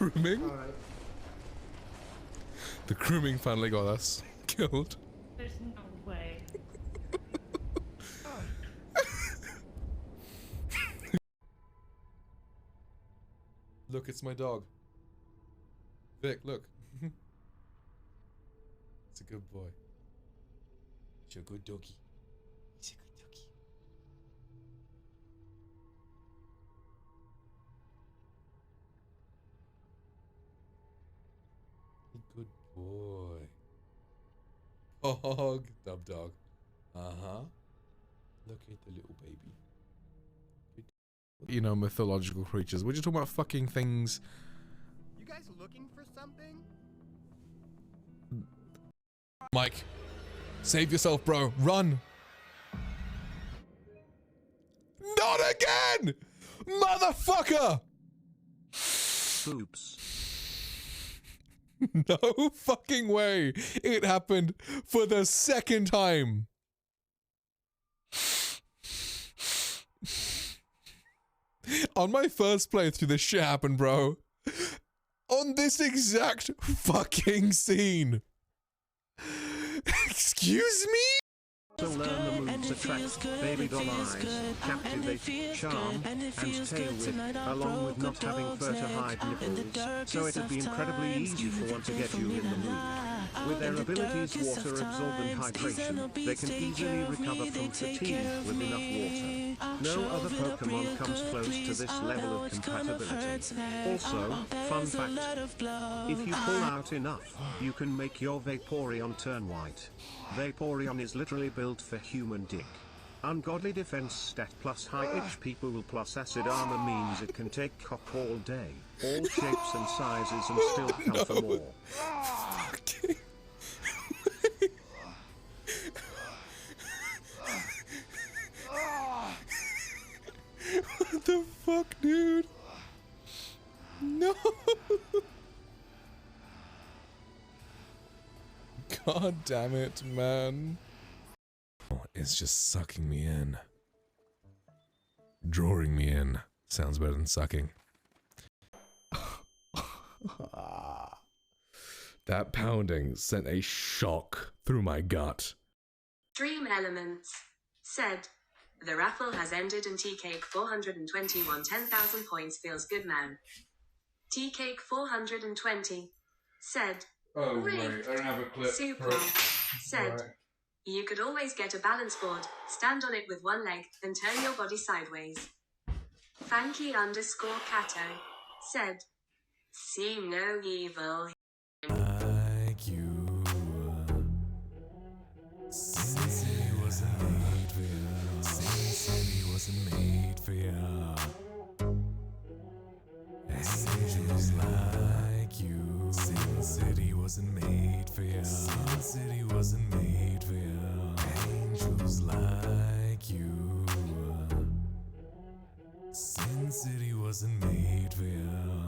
grooming? Alright. The grooming finally got us killed. There's no way. Look, it's my dog. Vic, look. It's a good boy. He's a good doggy. He's a good doggy. Good boy. Dog. Dub dog. Uh-huh. Look at the little baby. You know, mythological creatures. We're just talking about fucking things. You guys looking for something? Mike, save yourself, bro. Run. Not again! Motherfucker! Oops. No fucking way. It happened for the second time. On my first playthrough, this shit happened, bro. On this exact fucking scene. Excuse me? To learn the moves attract, baby doll eyes, captivate, charm, and tail whip, along with not having fur to hide nipples, so it'd be incredibly easy for one to get you in the mood. With their abilities water absorbent hydration, they can easily recover from fatigue with enough water. No other Pokemon comes close to this level of compatibility. Also, fun fact, if you pull out enough, you can make your Vaporeon turn white. Vaporeon is literally built for human dick. Ungodly defense stat plus high HP pool plus acid armor means it can take cock all day, all shapes and sizes and still count for more. Fucking. What the fuck, dude? No. God damn it, man. It's just sucking me in. Drawing me in. Sounds better than sucking. That pounding sent a shock through my gut. Dream Elements said, the raffle has ended and T-Cake 421 10,000 points feels good man. T-Cake 420 said, Oh, Rigged. wait, I don't have a clip. Super said, Right. you could always get a balance board, stand on it with one leg, then turn your body sideways. Fanky_Cato said, seem no evil. Like you. Sin City wasn't made for you. Sin City wasn't made for you. Angels like you. Sin City wasn't made for you. Sin City wasn't made for you. Angels like you. Sin City wasn't made for you.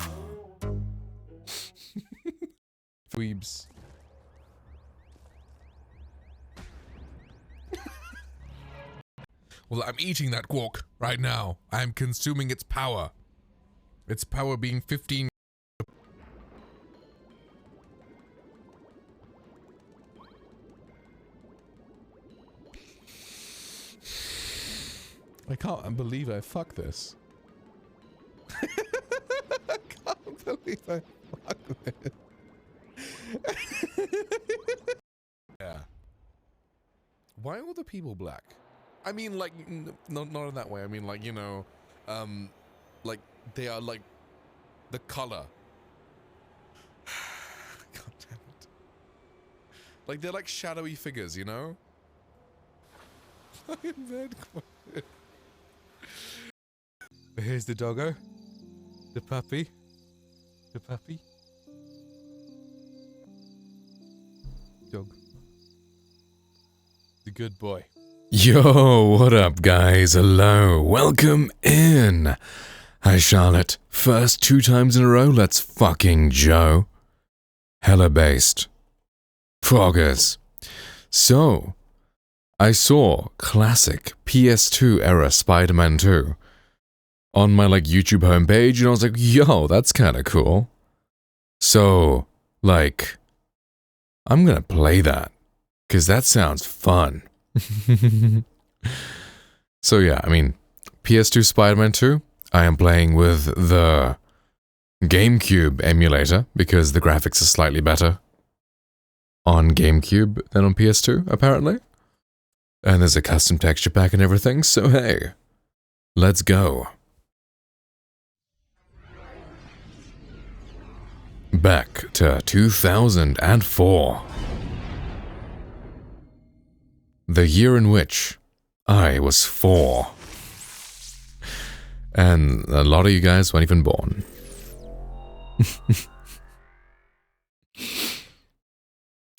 Dweebs. Well, I'm eating that quark right now. I'm consuming its power. Its power being 15. I can't believe I fucked this. I can't believe I fucked this. Yeah. Why are all the people black? I mean, like, not in that way. I mean, like, you know, like, they are, like, the color. God damn it. Like, they're like shadowy figures, you know? I'm in bed. Here's the doggo. The puppy. The puppy. Dog. The good boy. Yo, what up, guys? Hello. Welcome in. Hi, Charlotte. First 2 times in a row, let's fucking Joe. Hella based. Froggers. So, I saw classic PS2 era Spider-Man 2 on my, like, YouTube homepage, and I was like, yo, that's kinda cool. So, like, I'm gonna play that, because that sounds fun. So yeah, I mean, PS2 Spider-Man 2, I am playing with the GameCube emulator, because the graphics are slightly better on GameCube than on PS2, apparently. And there's a custom texture pack and everything, so hey, let's go. Back to 2004. The year in which I was 4. And a lot of you guys weren't even born.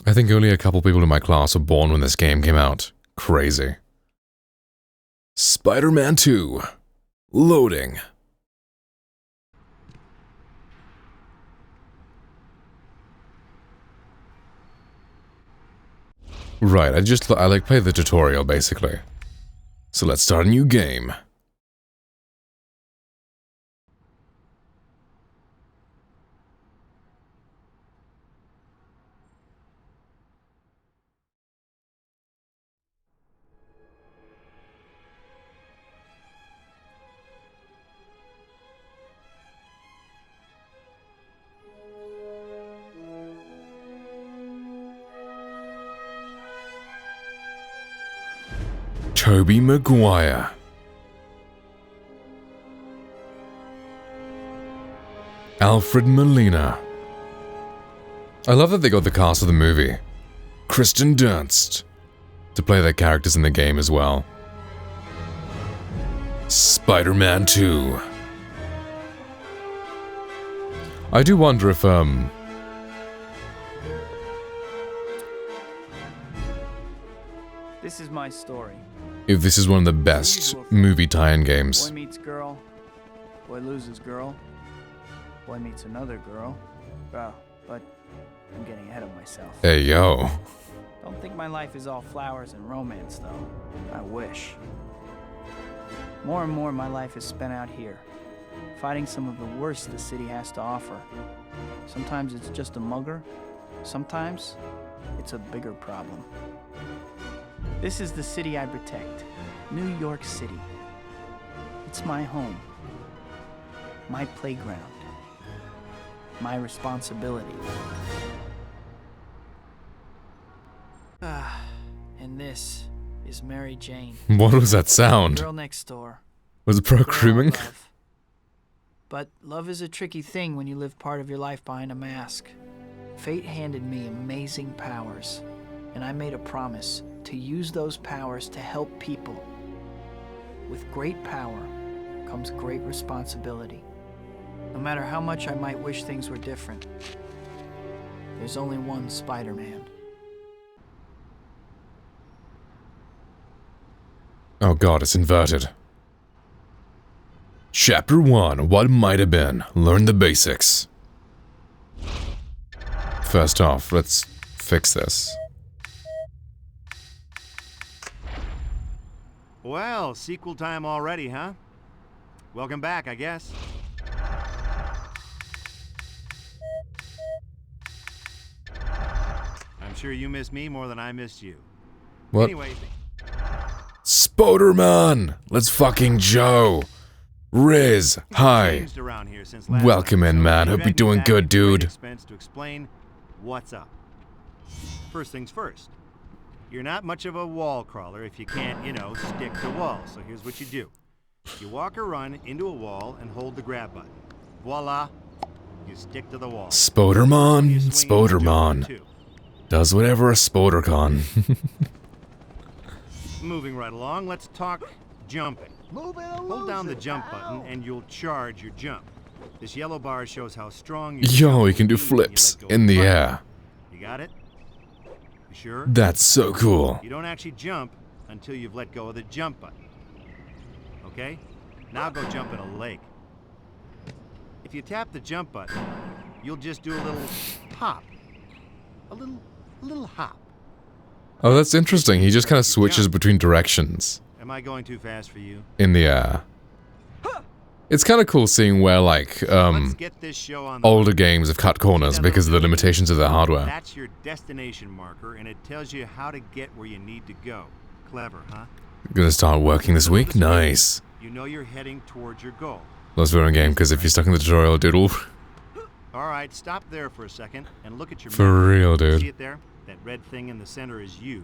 I think only a couple people in my class were born when this game came out. Crazy. Spider-Man 2. Loading. Right, I like play the tutorial basically. So let's start a new game. Tobey Maguire. Alfred Molina. I love that they got the cast of the movie. Kristen Dunst to play their characters in the game as well. Spider-Man 2. I do wonder This is my story. if this is one of the best movie tie-in games. Boy meets girl, boy loses girl, boy meets another girl. Oh, but I'm getting ahead of myself. Hey, yo. Don't think my life is all flowers and romance, though. I wish. More and more, my life is spent out here, fighting some of the worst the city has to offer. Sometimes it's just a mugger. Sometimes it's a bigger problem. This is the city I protect, New York City. It's my home, my playground, my responsibility. And this is Mary Jane. What was that sound? Girl next door. Was it pro Girl I grooming? love. But love is a tricky thing when you live part of your life behind a mask. Fate handed me amazing powers, and I made a promise to use those powers to help people. With great power comes great responsibility. No matter how much I might wish things were different, there's only one Spider-Man. Oh god, it's inverted. Chapter 1, What Might Have Been. Learn the basics. First off, let's fix this. Well, sequel time already, huh? Welcome back, I guess. I'm sure you miss me more than I missed you. What? Anyway, Spodermon! Let's fucking Joe! Riz, hi. changed around here since last Welcome night, in, so man. we Hope you're dragged you doing back good, at great dude. expense to explain what's up. First things first. You're not much of a wall crawler if you can't, you know, stick to walls. So here's what you do. You walk or run into a wall and hold the grab button. Voila. You stick to the wall. Spodermon, You swing and jump Spodermon. too. Does whatever a Spodercon. Moving right along, let's talk jumping. Hold down the jump button and you'll charge your jump. This yellow bar shows how strong your Yo, jump you can do will be when you flips let go in of the button. air. You got it? You sure? That's so cool. You don't actually jump until you've let go of the jump button. Okay? Now go jump in a lake. If you tap the jump button, you'll just do a little hop. A little hop. Oh, that's interesting. He just kind of switches between directions Am I going too fast for you? in the air. It's kind of cool seeing where, like, Let's get this show on the older games have cut corners because of the limitations of their hardware. That's your destination marker, and it tells you how to get where you need to go. Clever, huh? Gonna start working this week? Nice. You know you're heading towards your goal. Let's vote on game, because if you're stuck in the tutorial, doodle. Alright, stop there for a second and look at your For map. real, dude. See it there? That red thing in the center is you,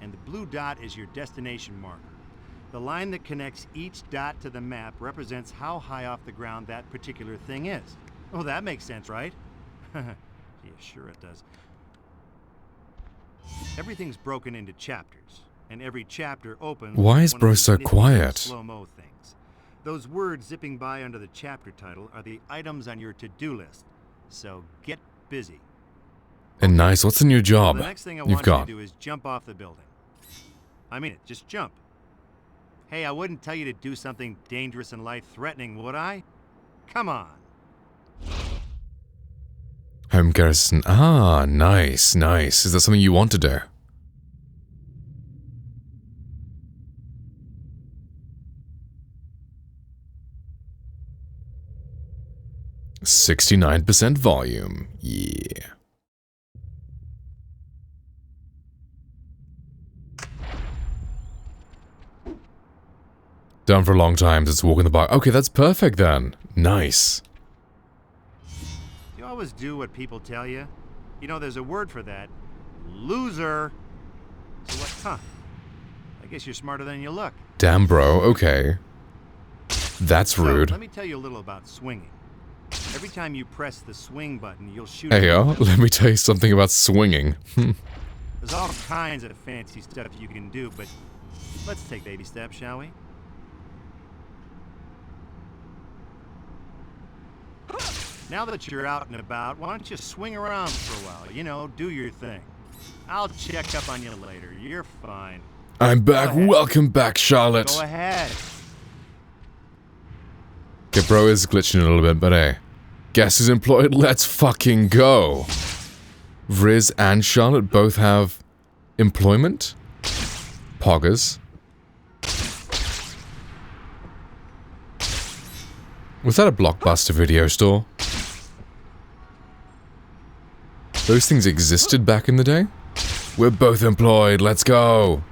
and the blue dot is your destination marker. The line that connects each dot to the map represents how high off the ground that particular thing is. Oh, that makes sense, right? Yeah, sure it does. Everything's broken into chapters, and every chapter opens. Why is with one bro of these so nifty quiet? Slow-mo things. Those words zipping by under the chapter title are the items on your to-do list. So get busy. And nice, what's in your job? The next thing I You've want you got. to do is jump off the building. I mean it, just jump. Hey, I wouldn't tell you to do something dangerous and life-threatening, would I? Come on. Home garrison. Ah, nice, nice. Is that something you want to do? %69% volume. Yeah. Done for a long time, just walking the park. Okay, that's perfect then. Nice. You always do what people tell you. You know, there's a word for that. Loser. So what? Huh. I guess you're smarter than you look. Damn, bro. Okay. That's So, rude. let me tell you a little about swinging. Every time you press the swing button, you'll shoot. Hey, yo, let me tell you something about swinging. There's all kinds of fancy stuff you can do, but let's take baby steps, shall we? Now that you're out and about, why don't you swing around for a while? You know, do your thing. I'll check up on you later. You're fine. I'm back. Go ahead. Welcome back, Charlotte. Go ahead. Okay, bro is glitching a little bit, but hey. Guess who's employed? Let's fucking go. Riz and Charlotte both have employment. Poggers. Was that a Blockbuster video store? Those things existed back in the day? We're both employed, let's go!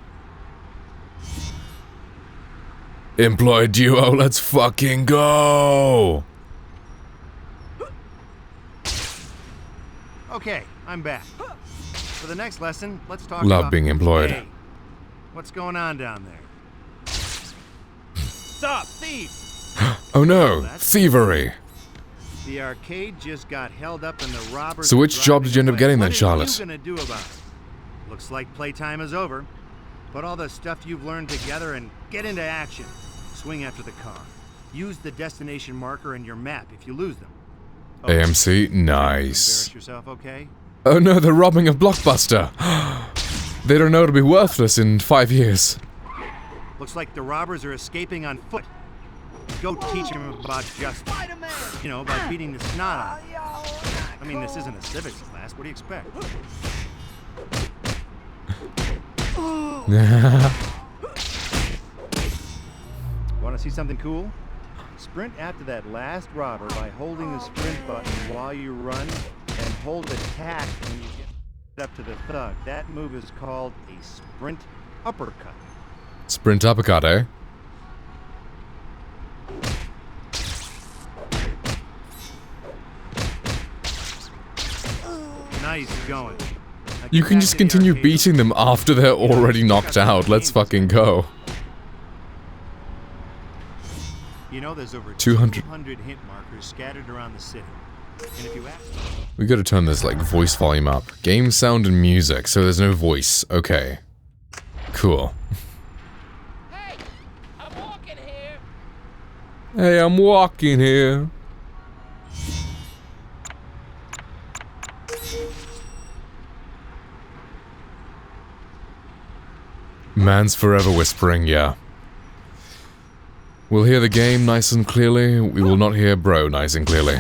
Employed duo, let's fucking go! Okay, I'm back. For the next lesson, let's talk Love about... being employed. Hey, what's going on down there? Stop, thief! Oh no, thievery! The arcade just got held up and the robbers... So which are job did you end up driving getting then, away. Charlotte? What are you gonna do about it? Looks like playtime is over. Put all the stuff you've learned together and get into action. Swing after the car. Use the destination marker and your map if you lose them. Oh, AMC, don't nice. embarrass yourself, okay? Oh no, they're robbing a Blockbuster! They don't know it'll be worthless in 5 years. Looks like the robbers are escaping on foot. Go teach them about justice. You know, by beating the snot out of them. I mean, this isn't a civics class. What do you expect? Want to see something cool? Sprint after that last robber by holding the sprint button while you run, and hold attack when you get up to the thug. That move is called a sprint uppercut. Sprint uppercut, eh? Nice going. Now You get can back just to the continue arcade. beating them after they're already knocked out. Let's fucking go. You know, there's over 200 200 hint markers scattered around the city. And if you ask... We gotta turn this, like, voice volume up. Game sound and music, so there's no voice. Okay. Cool. Hey, I'm walking here. Hey, I'm walking here. Man's forever whispering, yeah. We'll hear the game nice and clearly. We will not hear bro nice and clearly.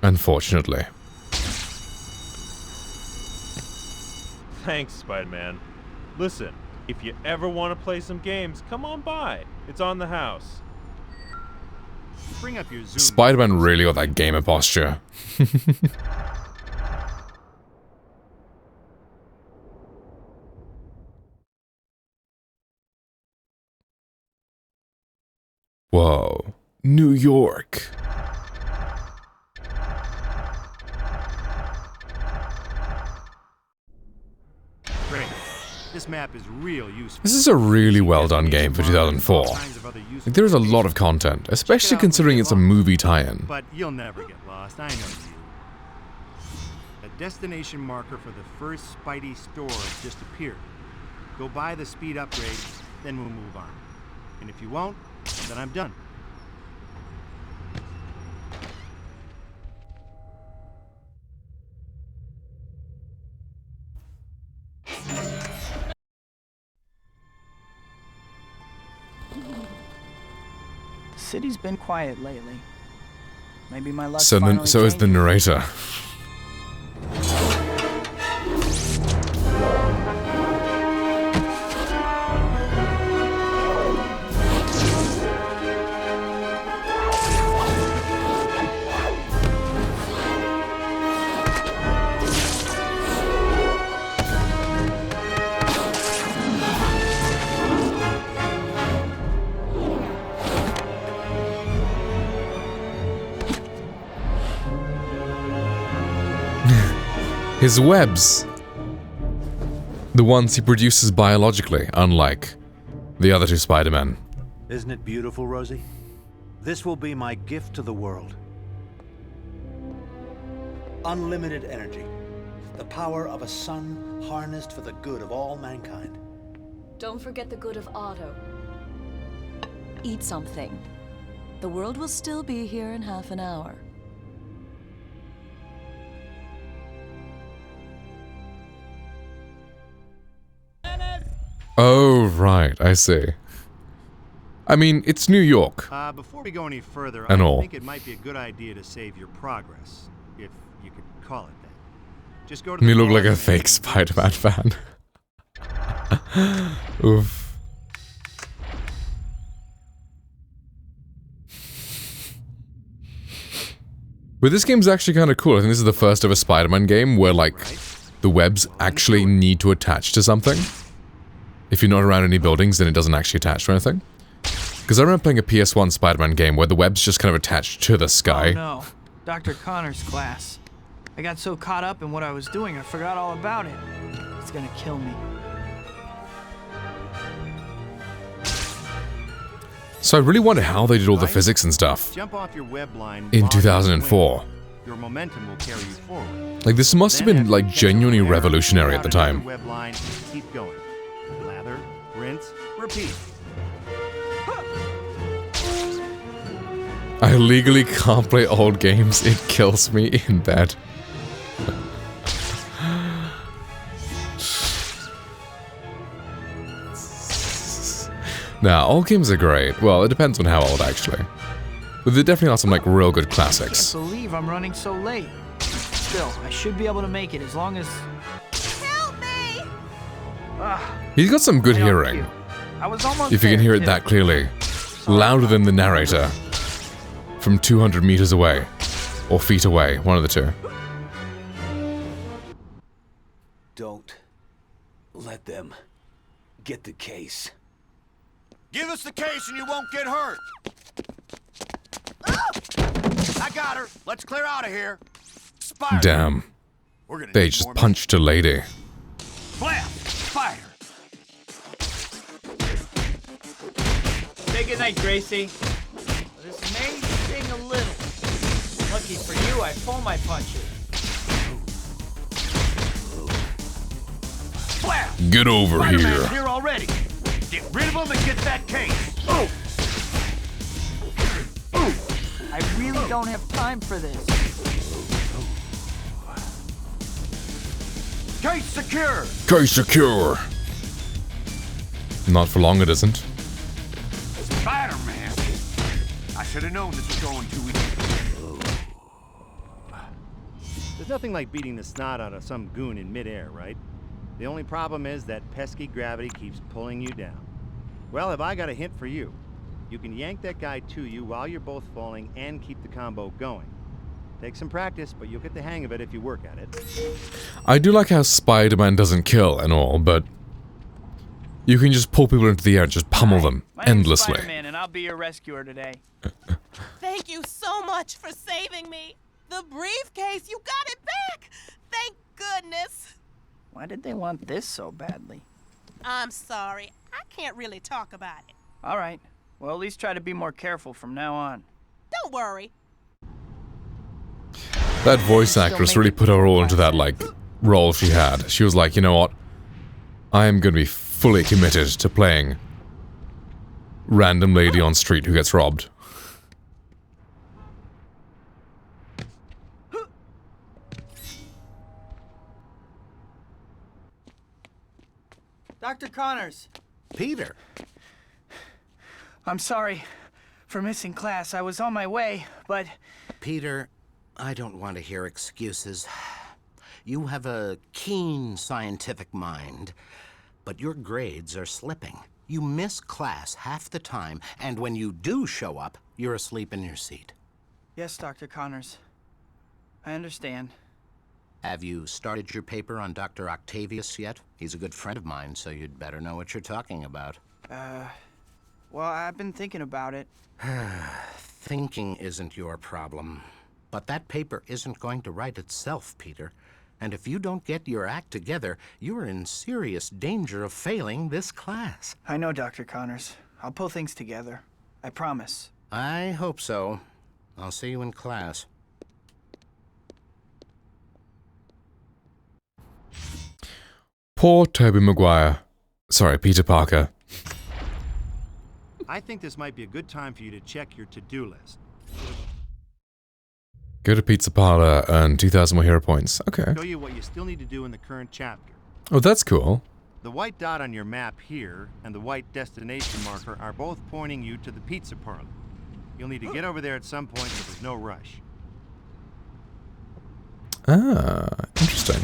Unfortunately. Thanks, Spider-Man. Listen, if you ever want to play some games, come on by. It's on the house. Bring up your zoom. Spider-Man really got that gamer posture. Whoa. New York. Great. This map is real useful. This is a really well done game for 2004. Like, there is a lot of content, especially considering it's a movie tie-in. But you'll never get lost, I know you. A destination marker for the first Spidey store has just appeared. Go buy the speed upgrade, then we'll move on. And if you won't, then I'm done. The city's been quiet lately. Maybe my luck. So is the narrator. His webs. The ones he produces biologically, unlike the other two Spider-Men. Isn't it beautiful, Rosie? This will be my gift to the world. Unlimited energy. The power of a sun harnessed for the good of all mankind. Don't forget the good of Otto. Eat something. The world will still be here in half an hour. Oh, right, I see. I mean, it's New York. Before we go any further, And I all. think it might be a good idea to save your progress, if you could call it that. Just go to You the look like a boss man fake and Spider-Man fan. Oof. But this game's actually kind of cool. I think this is the first ever Spider-Man game where, like, the webs actually need to attach to something. If you're not around any buildings, then it doesn't actually attach to anything. Because I remember playing a PS1 Spider-Man game where the web's just kind of attached to the sky. Oh no, Dr. Connor's class. I got so caught up in what I was doing, I forgot all about it. It's gonna kill me. So I really wonder how they did all the physics and stuff Jump off your web line in while you're 2004. swinging. Your momentum will carry you forward. Like, this must have Then been, after like, you catch genuinely up there, revolutionary at put the out another time. Web line, keep going. Lather, rinse, repeat. I legally can't play old games. It kills me in bed. Nah, old games are great. Well, it depends on how old, actually. But there definitely are some, like, real good classics. Can't believe I'm running so late. Still, I should be able to make it as long as. Help me! He's got some good I don't hearing. feel- I was almost If you can there, hear it too. that clearly. Louder than the narrator. From 200 meters away. Or feet away, one of the two. Don't let them get the case. Give us the case and you won't get hurt. I got her. Let's clear out of here. Spider. Damn. We're gonna They need just more punched a lady. men. Blast. Spider. Say goodnight, Gracie. This may sting a little. Lucky for you, I pull my punches. Blast. Get over Spider-Man's here. here already. Get rid of him and get that case. Oh. I really don't have time for this. Case secure. Case secure. Not for long it isn't. Spider-Man. I should have known this was going too easy. There's nothing like beating the snot out of some goon in midair, right? The only problem is that pesky gravity keeps pulling you down. Well, have I got a hint for you? You can yank that guy to you while you're both falling and keep the combo going. Takes some practice, but you'll get the hang of it if you work at it. I do like how Spider-Man doesn't kill and all, but you can just pull people into the air and just pummel them endlessly. My name's Spider-Man, and I'll be your rescuer today. Thank you so much for saving me. The briefcase, you got it back. Thank goodness. Why did they want this so badly? I'm sorry. I can't really talk about it. All right. Well, at least try to be more careful from now on. Don't worry. That voice actress really put her all into that, like, role she had. She was like, you know what? I am gonna be fully committed to playing random lady on street who gets robbed. Dr. Connors! Peter. I'm sorry for missing class. I was on my way, but... Peter, I don't want to hear excuses. You have a keen scientific mind, but your grades are slipping. You miss class half the time, and when you do show up, you're asleep in your seat. Yes, Dr. Connors. I understand. Have you started your paper on Dr. Octavius yet? He's a good friend of mine, so you'd better know what you're talking about. Well, I've been thinking about it. Thinking isn't your problem. But that paper isn't going to write itself, Peter. And if you don't get your act together, you're in serious danger of failing this class. I know, Dr. Connors. I'll pull things together. I promise. I hope so. I'll see you in class. Poor Tobey Maguire. Sorry, Peter Parker. I think this might be a good time for you to check your to-do list. Go to Pizza Parlor, earn 2,000 more hero points. Okay. Show you what you still need to do in the current chapter. Oh, that's cool. The white dot on your map here and the white destination marker are both pointing you to the pizza parlor. You'll need to get over there at some point, but there's no rush. Ah, interesting.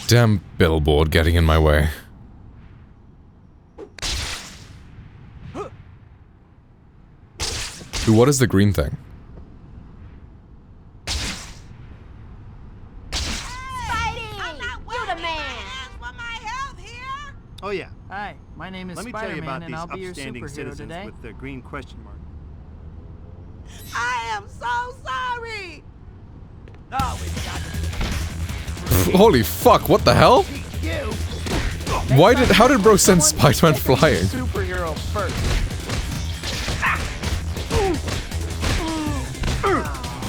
Damn billboard getting in my way. Ooh, what is the green thing? Oh yeah. Hi, my name is Let me tell you about Spider-Man, and these I'll be your upstanding superhero citizens today. with the green question mark. I am so sorry. Oh, we've got Holy fuck, what the hell? you. How did bro send Spider-Man flying? Superhero first.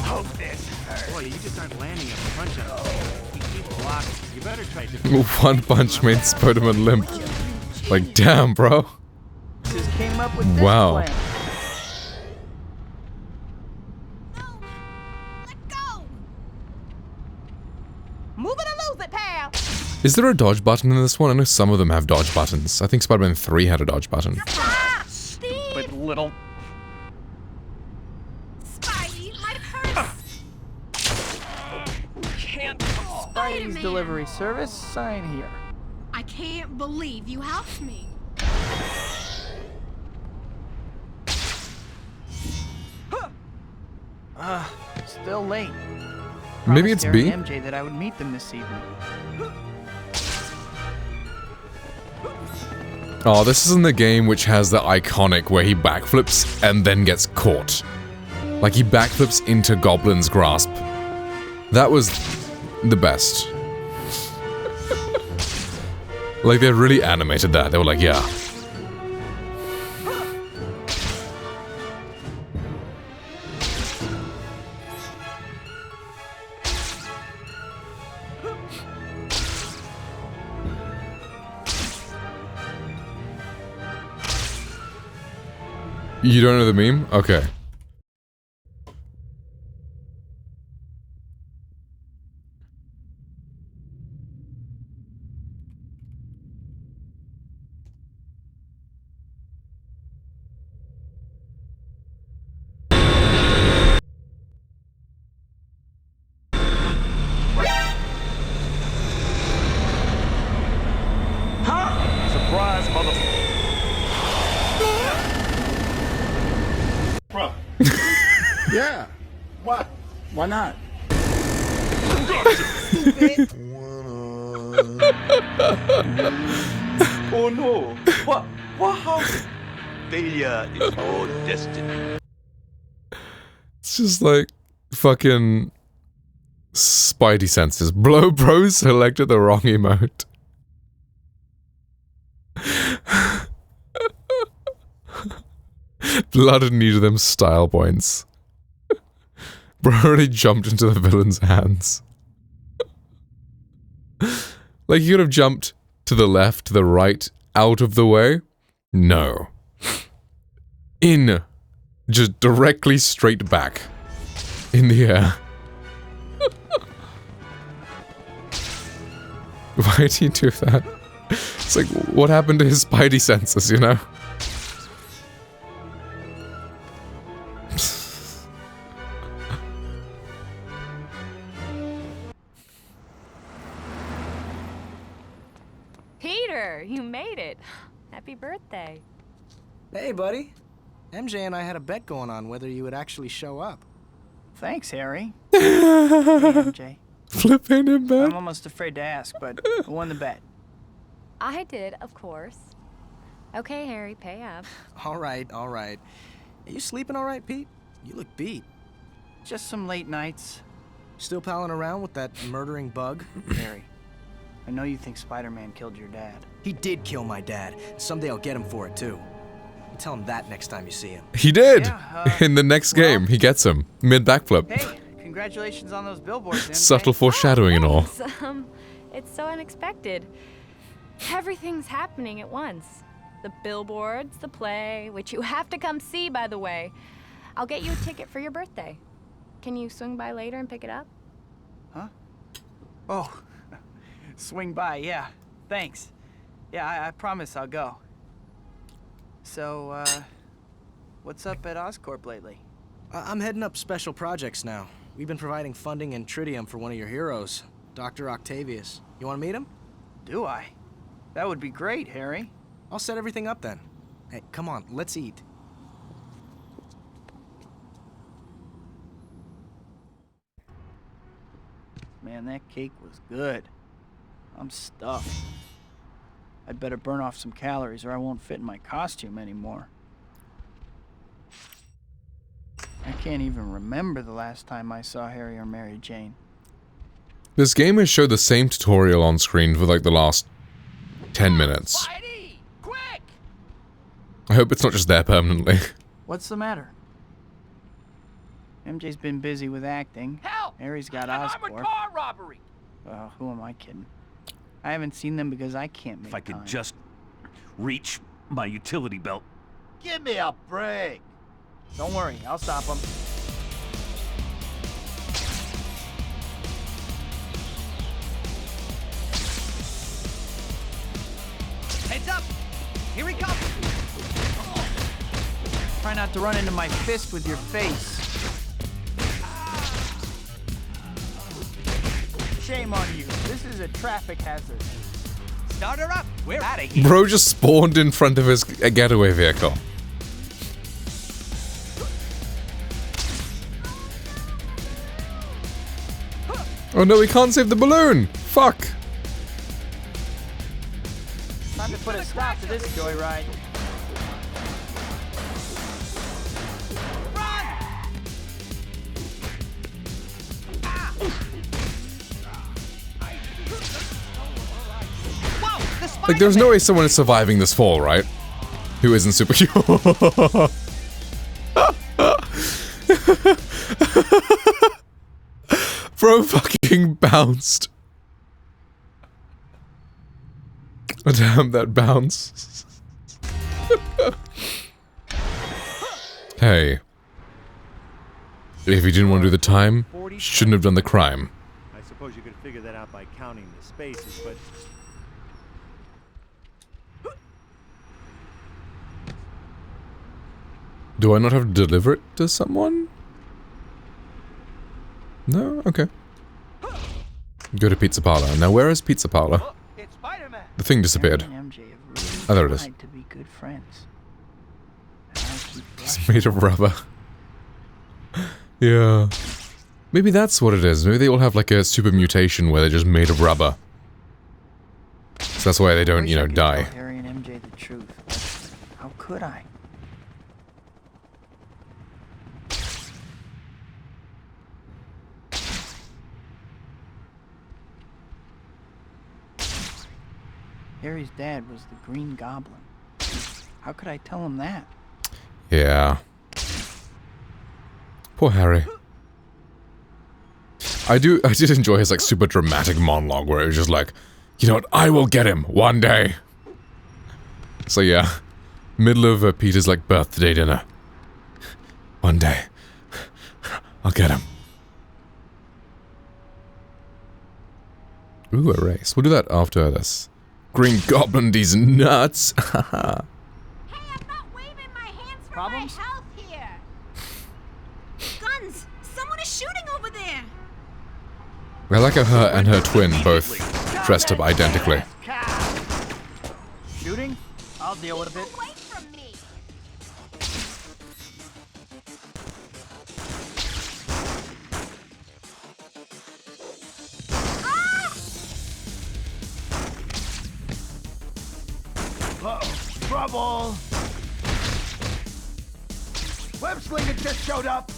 Hope this hurts. Boy, you just aren't landing a punch on it. You keep blocking. You better try to... One punch made Spodermon limp. Like, damn, bro. Just came up with this Wow. plan. Move it or lose it, pal. Is there a dodge button in this one? I know some of them have dodge buttons. I think Spider-Man 3 had a dodge button. With little... Spidey, my purse. Spidey's delivery service, sign here. I can't believe you helped me. Still late. Maybe it's Promised B? Harry and MJ that I would meet them this evening. Oh, this isn't the game which has the iconic where he backflips and then gets caught. Like, he backflips into Goblin's grasp. That was the best. Like, they really animated that. They were like, yeah. You don't know the meme? Okay. Why not? Oh no! What? What happened? Failure is your destiny. It's just like fucking Spidey senses. Bro selected the wrong emote. Blood needed them style points. Bro already jumped into the villain's hands. Like, you could have jumped to the left, to the right, out of the way. No. In. Just directly straight back. In the air. Why did he do that? It's like, what happened to his spidey senses, you know? Peter, you made it. Happy birthday. Hey, buddy. MJ and I had a bet going on whether you would actually show up. Thanks, Harry. Hey, MJ. Flipping him back. I'm almost afraid to ask, but who won the bet? I did, of course. Okay, Harry, pay up. All right, all right. Are you sleeping all right, Pete? You look beat. Just some late nights. Still palling around with that murdering bug? Harry, I know you think Spider-Man killed your dad. He did kill my dad. Someday I'll get him for it, too. Tell him that next time you see him. He did! Yeah, in the next game, he gets him. Mid-backflip. Hey, congratulations on those billboards, MJ. Subtle foreshadowing and all. It's so unexpected. Everything's happening at once. The billboards, the play, which you have to come see, by the way. I'll get you a ticket for your birthday. Can you swing by later and pick it up? Huh? Oh, swing by, yeah. Thanks. Yeah, I promise I'll go. So, what's up at Oscorp lately? I'm heading up special projects now. We've been providing funding and tritium for one of your heroes, Dr. Octavius. You want to meet him? Do I? That would be great, Harry. I'll set everything up then. Hey, come on, let's eat. Man, that cake was good. I'm stuffed. I'd better burn off some calories or I won't fit in my costume anymore. I can't even remember the last time I saw Harry or Mary Jane. This game has showed the same tutorial on screen for like the last 10 minutes. Spidey! Quick! I hope it's not just there permanently. What's the matter? MJ's been busy with acting. Help! Harry's got An Oscorp. armored car robbery! Who am I kidding? I haven't seen them because I can't make If I could time. just reach my utility belt. Give me a break! Don't worry, I'll stop them. Heads up! Here he comes! Try not to run into my fist with your face. Shame on you. This is a traffic hazard. Start her up! We're out of here! Bro just spawned in front of his getaway vehicle. Oh no, we can't save the balloon! Fuck! Time to put a stop to this joyride. Like, there's no way someone is surviving this fall, right? Who isn't superhuman? Bro fucking bounced. Oh, damn, that bounce. Hey. If you didn't want to do the time, shouldn't have done the crime. I suppose you could figure that out by counting the spaces, but... Do I not have to deliver it to someone? No? Okay. Go to Pizza Parlor. Now, where is Pizza Parlor? It's Spider-Man! The thing disappeared. Oh, there it is. To be good friends. It's made of rubber. Yeah. Maybe that's what it is. Maybe they all have like a super mutation where they're just made of rubber. So that's why they don't, you know, die. Tell Harry and MJ the truth. But how could I? Harry's dad was the Green Goblin. How could I tell him that? Yeah. Poor Harry. I did enjoy his like super dramatic monologue where it was just like, you know what, I will get him one day. So yeah, middle of Peter's like birthday dinner. One day, I'll get him. Ooh, a race. We'll do that after this. Green Goblin, these nuts. Problems? Help here. Guns! Someone is shooting over there. I like how her and her twin both dressed up identically. Shooting? I'll deal with it. Away from me. Uh-oh, trouble! Web Slinger just showed up!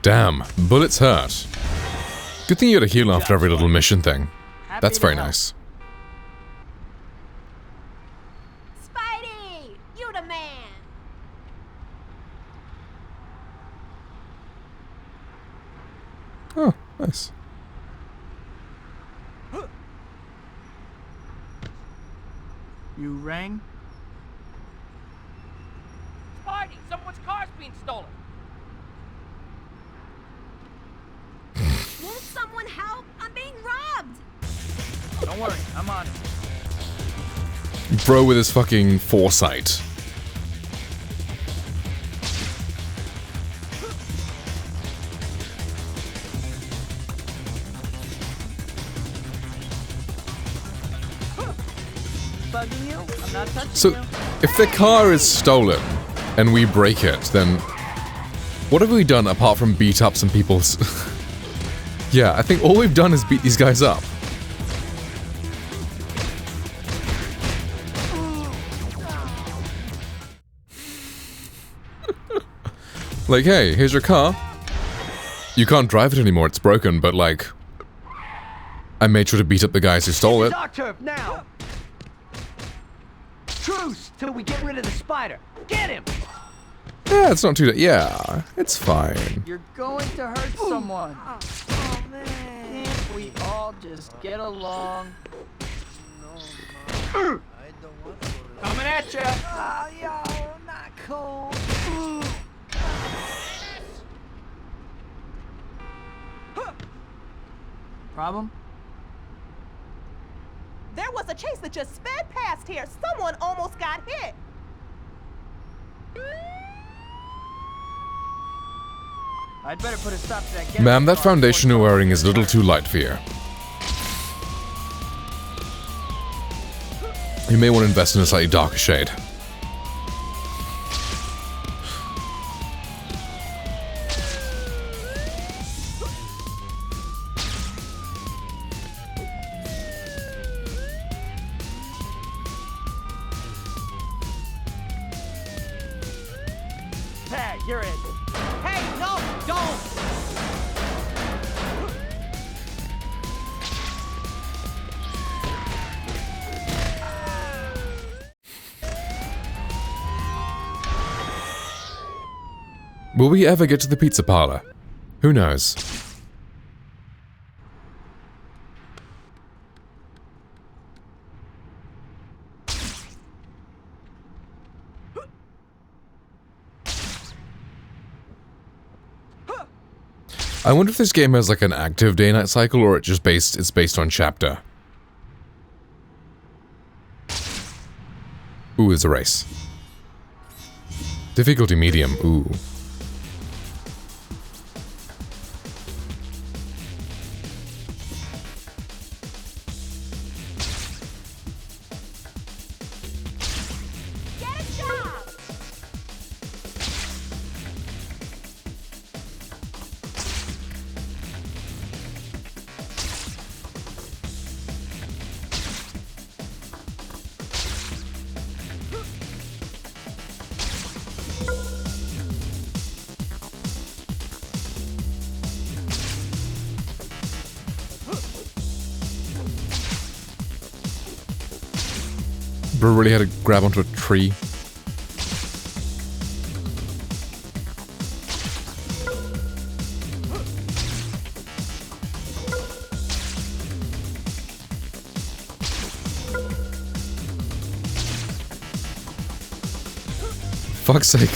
Damn, bullets hurt. Good thing you had a heal after every little mission thing. That's very nice. Spidey! You the man! Oh, nice. You rang? Spidey, someone's car's being stolen. Won't someone help? I'm being robbed! Don't worry, I'm on it. Bro with his fucking foresight. Bugging you? I'm not touching So, you. if the car is stolen and we break it, then what have we done apart from beat up some people's... Yeah, I think all we've done is beat these guys up. Like, hey, here's your car. You can't drive it anymore, it's broken, but like... I made sure to beat up the guys who stole it. Doctor, now! Truce till we get rid of the spider. Get him! Yeah, it's not too... Yeah, it's fine. You're going to hurt someone. Oh, man. Can't we all just get along? Coming at ya! Oh, yo, not cool. Problem? There was a chase that just sped past here. Someone almost got hit. I'd better put a stop to that. Ma'am, that foundation you're wearing is a little too light for you. You may want to invest in a slightly darker shade. Hey, you're it. Hey, no, don't! Will we ever get to the pizza parlor? Who knows? I wonder if this game has like an active day-night cycle or it's based on chapter. Ooh, it's a race. Difficulty medium, ooh. Bro really had to grab onto a tree. Fuck's sake.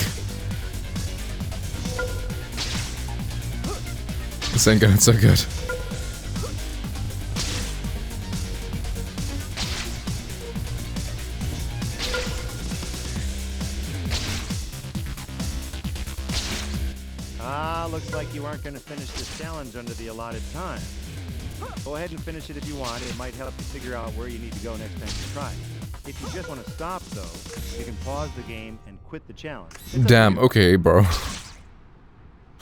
This ain't going so good. Looks like you aren't going to finish this challenge under the allotted time. Go ahead and finish it if you want. It might help you figure out where you need to go next time you try. If you just want to stop, though, you can pause the game and quit the challenge. Damn, okay, bro.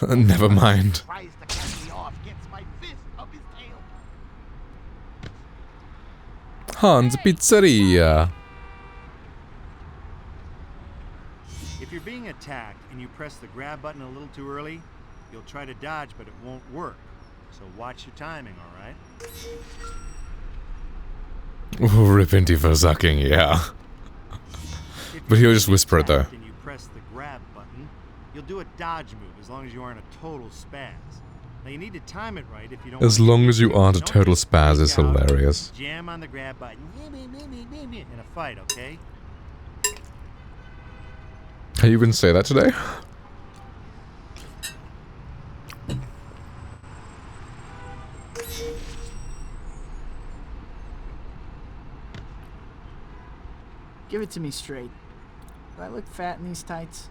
Never mind. Hans Pizzeria. If you're being attacked and you press the grab button a little too early, you'll try to dodge, but it won't work. So watch your timing, all right? Ooh, rip Inti for sucking, yeah. But he'll just whisper it though. And you press the grab button, you'll do a dodge move as long as you aren't a total spaz. Now you need to time it right if you don't. As long as you aren't a total spaz is hilarious. Jam on the grab button in a fight, okay? Can you even say that today? Give it to me straight. Do I look fat in these tights?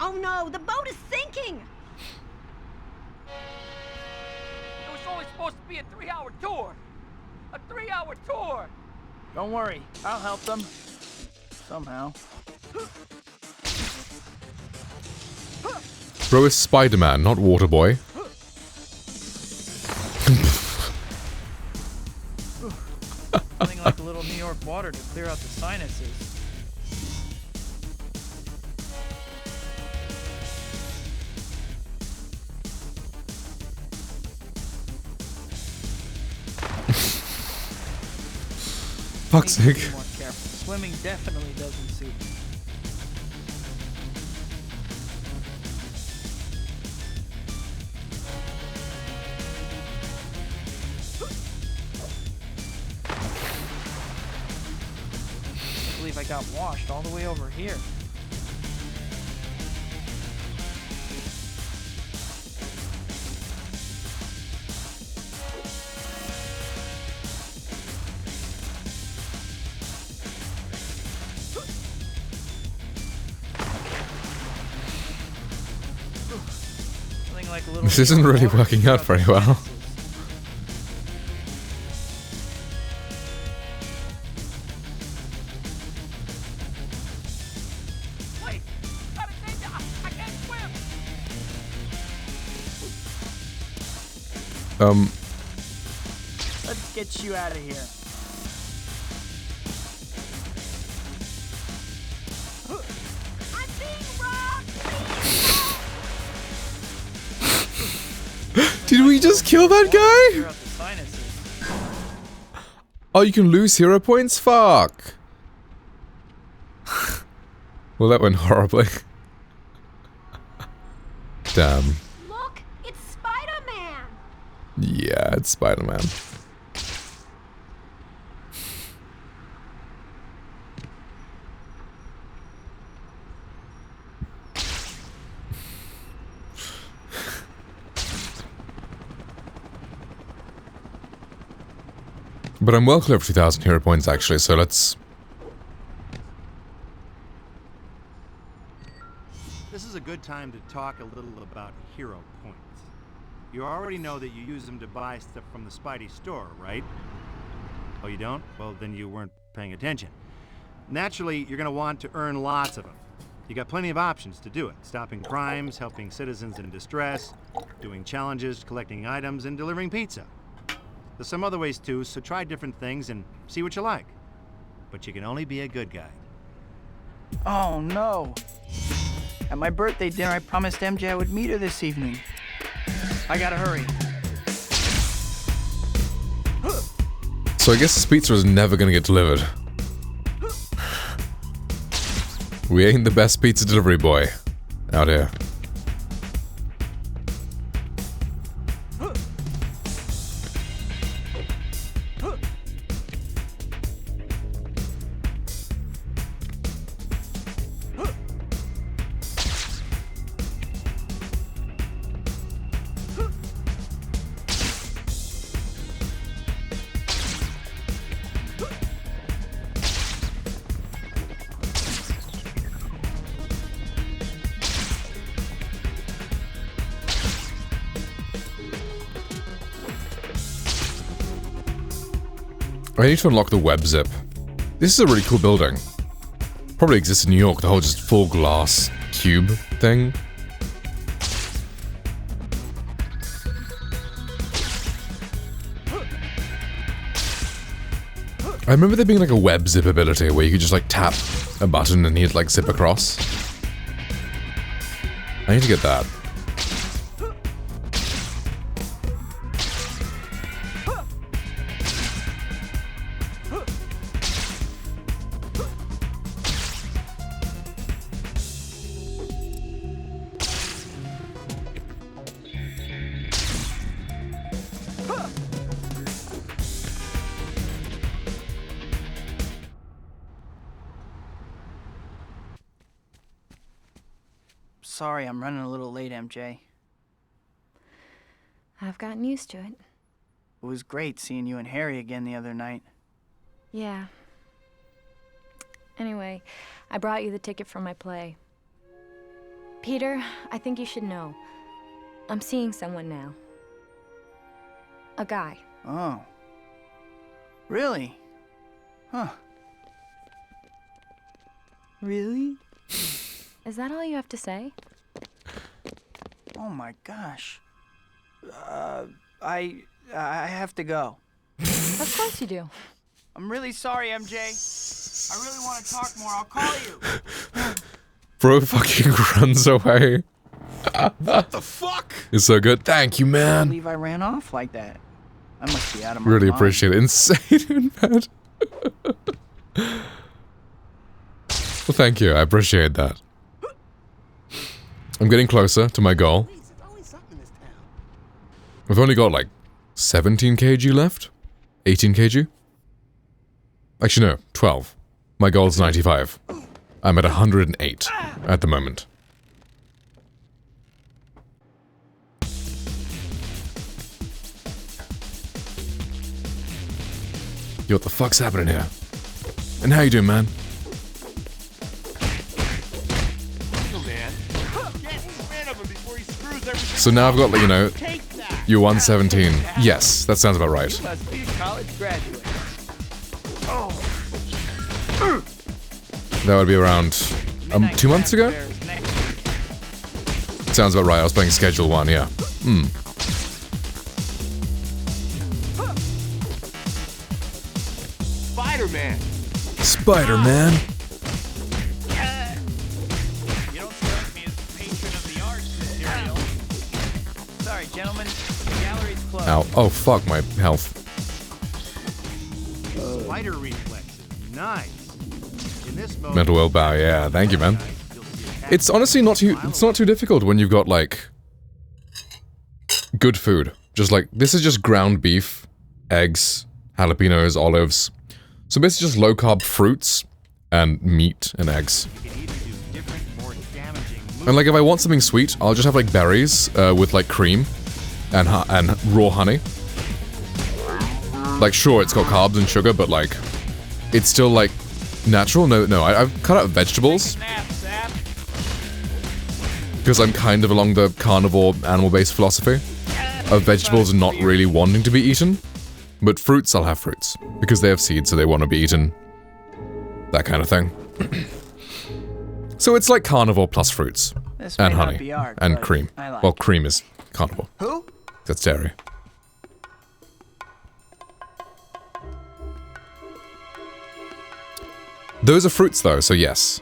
Oh no, the boat is sinking! It was only supposed to be a 3-hour tour! A 3-hour tour! Don't worry, I'll help them. Somehow. Bro is Spider-Man, not Waterboy. Something like a little New York water to clear out the sinuses. Fuck's sake. Be more careful. Swimming definitely doesn't suit me. I believe I got washed all the way over here. Like a little This isn't really working out very well. Wait! Gotta save you! I can't swim! Let's get you out of here. I'm being robbed! Did we just kill that guy? Oh, you can lose hero points? Fuck. Well, that went horribly. Damn. Look, it's Spider-Man! Yeah, it's Spider-Man. But I'm well clear of 2,000 hero points actually, so let's... This is a good time to talk a little about hero points. You already know that you use them to buy stuff from the Spidey store, right? Oh, you don't? Well, then you weren't paying attention. Naturally, you're going to want to earn lots of them. You got plenty of options to do it. Stopping crimes, helping citizens in distress, doing challenges, collecting items, and delivering pizza. There's some other ways too, so try different things and see what you like. But you can only be a good guy. Oh no! At my birthday dinner, I promised MJ I would meet her this evening. I gotta hurry. So I guess this pizza is never gonna get delivered. We ain't the best pizza delivery boy out here. I need to unlock the web zip. This is a really cool building. Probably exists in New York, the whole just full glass cube thing. I remember there being like a web zip ability where you could just like tap a button and he'd like zip across. I need to get that. Sorry, I'm running a little late, MJ. I've gotten used to it. It was great seeing you and Harry again the other night. Yeah. Anyway, I brought you the ticket for my play. Peter, I think you should know. I'm seeing someone now. A guy. Oh. Really? Huh. Really? Is that all you have to say? Oh my gosh. I have to go. Of course you do. I'm really sorry, MJ. I really want to talk more. I'll call you. Bro fucking runs away. What the fuck? It's so good. Thank you, I man. can't believe I ran off like that. I must be out of my Really mind. appreciate it. Insane, man. Well, thank you. I appreciate that. I'm getting closer to my goal. We've only got like 17 kg left? 18 kg? Actually, no, 12. My goal's 95. I'm at 108 at the moment. Yo, what the fuck's happening here? And how you doing, man? So now I've got, like, you know, you're 117. Yes, that sounds about right. You must be a college graduate. That would be around 2 months ago? Sounds about right. I was playing Schedule 1, yeah. Spider-Man. Spider-Man? You don't strike me as a patron of the arts material. Sorry, gentlemen. The gallery's closed. Ow. Oh, fuck my health. Spider reflexes. Nice. In this mode, Mental well bow, yeah. Thank you, man. It's honestly not too, it's not too difficult when you've got, like, good food. Just like, this is just ground beef, eggs, jalapenos, olives. So basically just low-carb fruits and meat and eggs. And like, if I want something sweet, I'll just have like berries with like cream and raw honey. Like, sure, it's got carbs and sugar, but like, it's still like natural. No, I've cut out vegetables because I'm kind of along the carnivore, animal-based philosophy of vegetables not really wanting to be eaten. But fruits, I'll have fruits. Because they have seeds, so they want to be eaten. That kind of thing. So it's like carnivore plus fruits. This And may not honey. be art, And but cream. I like Well, it. cream is carnivore. Who? That's dairy. Those are fruits, though, so yes.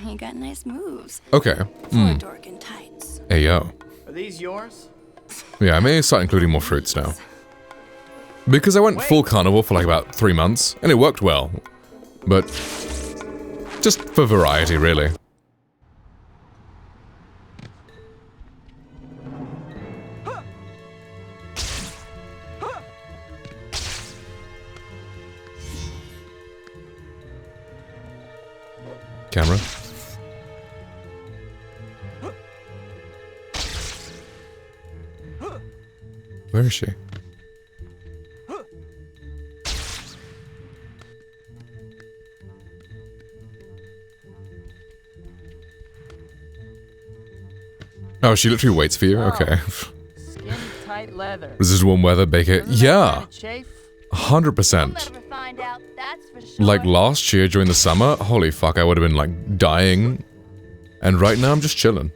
You got nice moves. Okay. For a dork in tights. Hey, yo. Are these yours? Yeah, I may start including more fruits now. Because I went full carnivore for like about 3 months, and it worked well. But just for variety, really. Camera. Where is she? Oh, she literally waits for you? Okay. Skin tight leather. This is warm weather, Baker. Yeah. Chafe? 100%. Like last year during the summer, holy fuck, I would have been like dying. And right now I'm just chilling.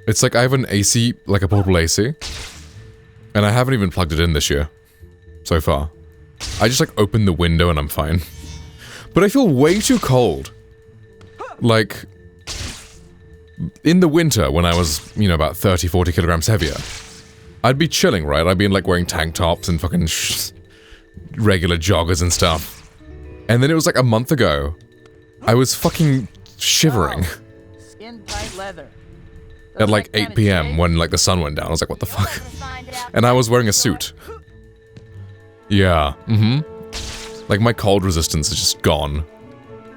It's like I have an AC, like a portable AC. And I haven't even plugged it in this year. So far. I just like open the window and I'm fine. But I feel way too cold. Like, in the winter when I was, you know, about 30, 40 kilograms heavier, I'd be chilling, right? I'd be like wearing tank tops and fucking regular joggers and stuff. And then it was like a month ago, I was fucking shivering. Skin tight leather. At like 8 PM when like the sun went down. I was like, what the fuck? And I was wearing a suit. Yeah, Like my cold resistance is just gone.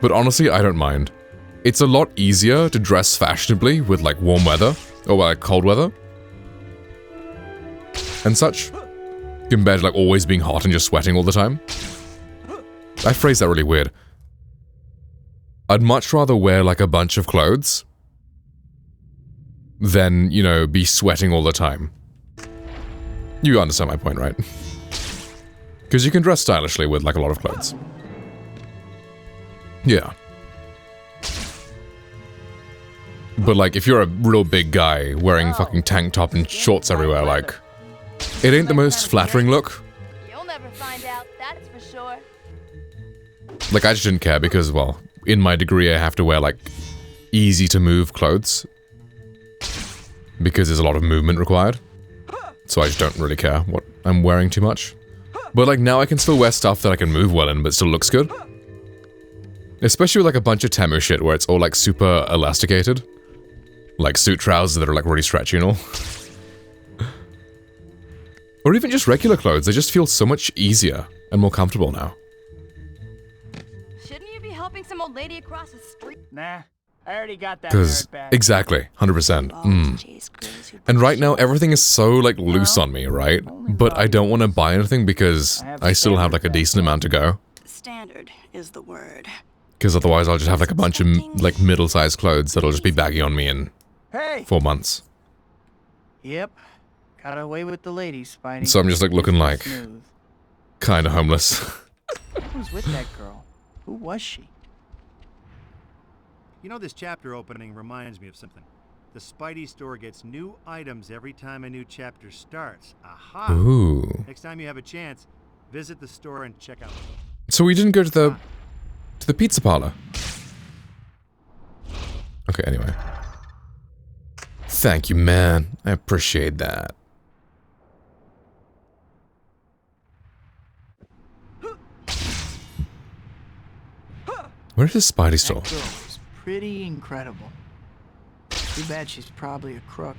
But honestly, I don't mind. It's a lot easier to dress fashionably with like warm weather, or like cold weather. And such. Compared to like always being hot and just sweating all the time. I phrased that really weird. I'd much rather wear like a bunch of clothes than, you know, be sweating all the time. You understand my point, right? Because you can dress stylishly with like a lot of clothes. Yeah. But like, if you're a real big guy wearing fucking tank top and shorts everywhere, like, it ain't the most flattering look. You'll never find out, that's for sure. Like, I just didn't care because, well, in my degree I have to wear like easy to move clothes. Because there's a lot of movement required. So I just don't really care what I'm wearing too much. But like now I can still wear stuff that I can move well in but still looks good. Especially with like a bunch of Temu shit where it's all like super elasticated. Like suit trousers that are like really stretchy and all. Or even just regular clothes, they just feel so much easier and more comfortable now. Shouldn't you be helping some old lady across the street? Nah, I already got that Because, merit back. exactly, 100%. And right now everything is so like loose on me, right? But I don't want to buy anything because I still have like a decent amount to go. Standard is the word. Because otherwise I'll just have like a bunch of like middle-sized clothes that'll just be baggy on me in 4 months. Yep. Got away with the ladies, Spidey. So I'm just like looking like Smooth. kind of homeless. Who was with that girl? Who was she? You know, this chapter opening reminds me of something. The Spidey store gets new items every time a new chapter starts. Aha! Ooh. Next time you have a chance, visit the store and check out. So we didn't go to the pizza parlor. Okay, anyway. Thank you, man. I appreciate that. Where's the Spidey store? That girl was pretty incredible. Too bad she's probably a crook.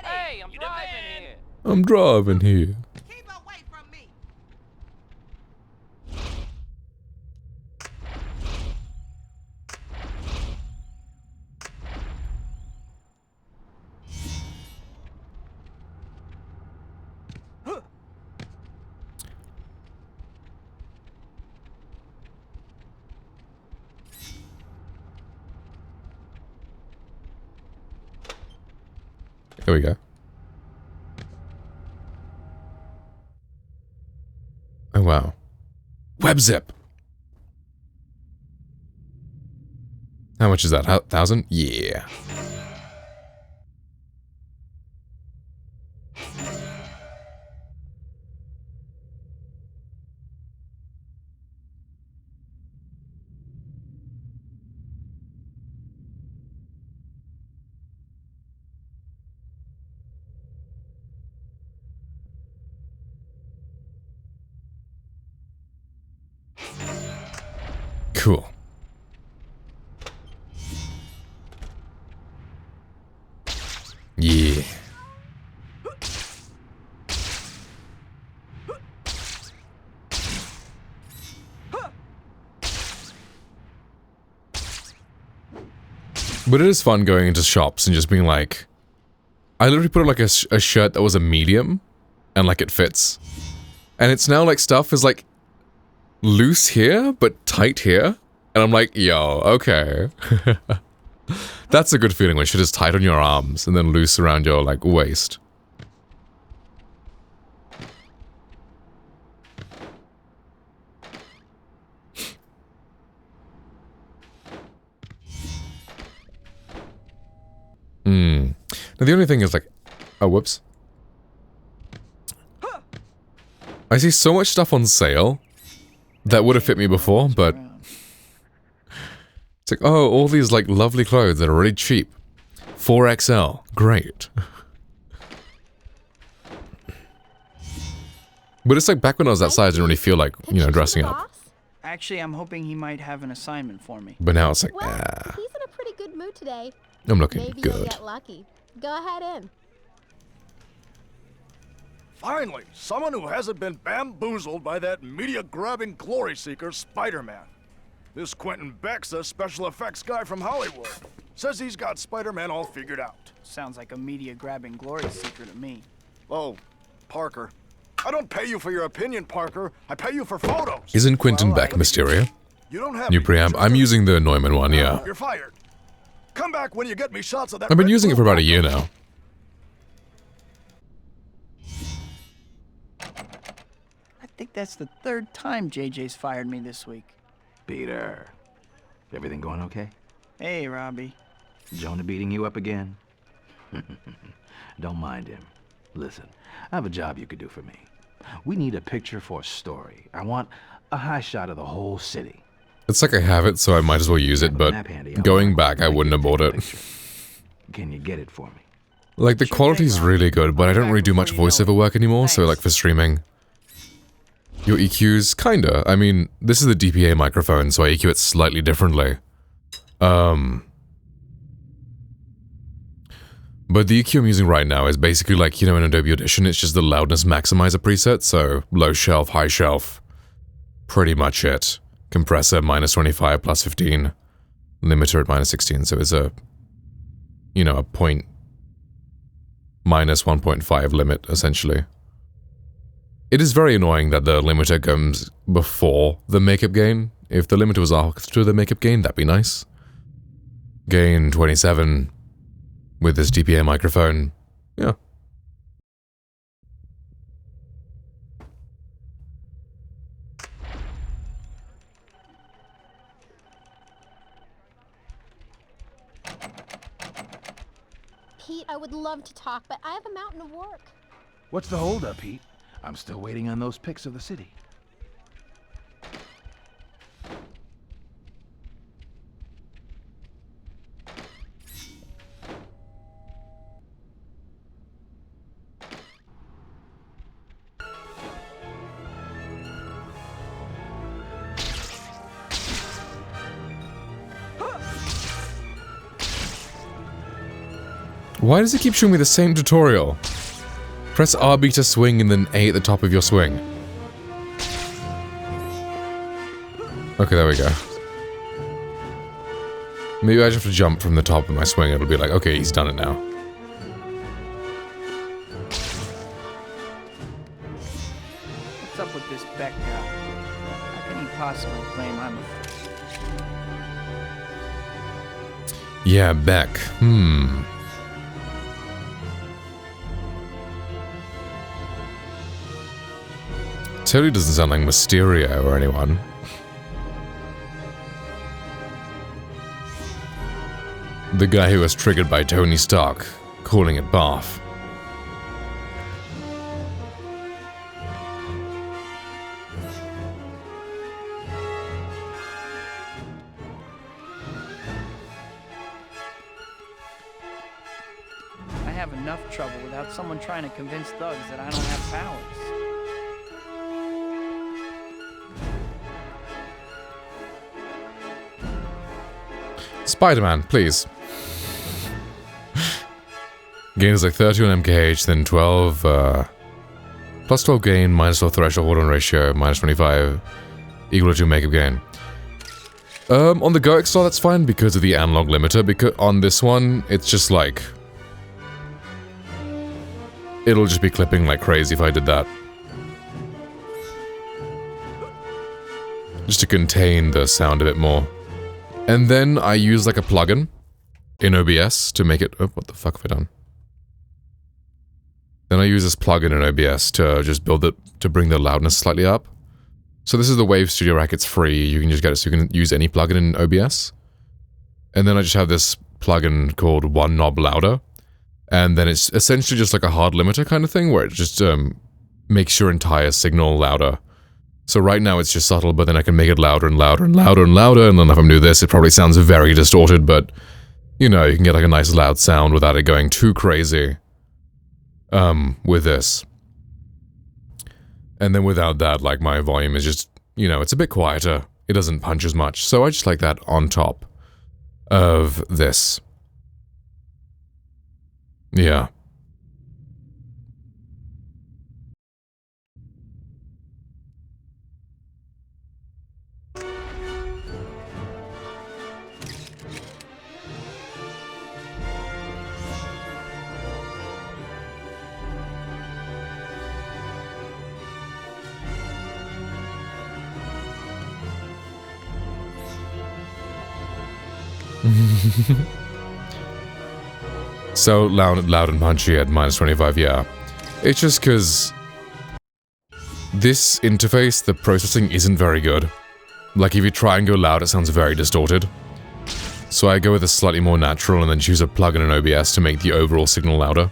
Hey, I'm driving here. I'm driving here. Here we go. Oh wow. Web zip. How much is that? 1,000? Yeah. Cool. Yeah. But it is fun going into shops and just being like, I literally put on like a shirt that was a medium and like it fits. And it's now like stuff is like loose here, but tight here. And I'm like, yo, okay. That's a good feeling when shit is tight on your arms and then loose around your like waist. Now the only thing is like, oh whoops. I see so much stuff on sale that would have fit me before, but it's like, oh, all these like lovely clothes that are really cheap. 4XL, great. But it's like back when I was that size, I didn't really feel like, you know, dressing up. Actually, I'm hoping he might have an assignment for me. But now it's like, Well, he's in a pretty good mood today. I'm looking Maybe good. you'll get lucky. Go ahead in. Finally, someone who hasn't been bamboozled by that media-grabbing glory seeker, Spider-Man. This Quentin Beck's a special effects guy from Hollywood. Says he's got Spider-Man all figured out. Sounds like a media-grabbing glory seeker to me. Oh, Parker. I don't pay you for your opinion, Parker. I pay you for photos. Isn't Quentin Beck Mysterio? You don't have New preamp. I'm using the Neumann one, yeah. You're fired. Come back when you get me shots of that. I've been red using it for about a year now. I think that's the third time JJ's fired me this week. Peter, everything going okay? Hey, Robbie. Jonah beating you up again? Don't mind him. Listen, I have a job you could do for me. We need a picture for a story. I want a high shot of the whole city. It's like I have it, so I might as well use it, but going back, I wouldn't have bought it. Can you get it for me? Like, the quality's really good, but I don't really do much voiceover work anymore, so like for streaming. Your EQs, kinda. I mean, this is the DPA microphone, so I EQ it slightly differently. But the EQ I'm using right now is basically like, you know, in Adobe Audition, it's just the loudness maximizer preset, so low shelf, high shelf. Pretty much it. Compressor, -25, +15. Limiter at -16, so it's a, you know, a point -1.5 limit, essentially. It is very annoying that the limiter comes before the makeup gain. If the limiter was after the makeup gain, that'd be nice. Gain 27 with this DPA microphone, yeah. Pete, I would love to talk, but I have a mountain of work. What's the holdup, Pete? I'm still waiting on those pics of the city. Why does it keep showing me the same tutorial? Press RB to swing and then A at the top of your swing. Okay, there we go. Maybe I just have to jump from the top of my swing. It'll be like, okay, he's done it now. What's up with this Beck guy? How can he possibly claim I'm a... Yeah, Beck. Totally doesn't sound like Mysterio or anyone. The guy who was triggered by Tony Stark, calling it Barf. I have enough trouble without someone trying to convince thugs that I don't have powers. Spider-Man, please. Gain is like 31 MKH, then 12, plus 12 gain, minus 12 threshold, hold on ratio, minus 25, equal to 2 makeup gain. On the Goex star, that's fine because of the analog limiter, because on this one, it's just like... It'll just be clipping like crazy if I did that. Just to contain the sound a bit more. And then I use like a plugin in OBS to make it... Oh, what the fuck have I done? Then I use this plugin in OBS to just build it, to bring the loudness slightly up. So this is the Wave Studio Rack, it's free, you can just get it, so you can use any plugin in OBS. And then I just have this plugin called One Knob Louder. And then it's essentially just like a hard limiter kind of thing, where it just makes your entire signal louder. So right now it's just subtle, but then I can make it louder and louder and louder and louder, and then if I'm doing this, it probably sounds very distorted, but, you know, you can get like a nice loud sound without it going too crazy. With this. And then without that, like, my volume is just, you know, it's a bit quieter. It doesn't punch as much, so I just like that on top of this. Yeah. So loud and punchy at minus 25, yeah. It's just because this interface, the processing isn't very good. Like if you try and go loud, it sounds very distorted. So I go with a slightly more natural and then choose a plugin in OBS to make the overall signal louder.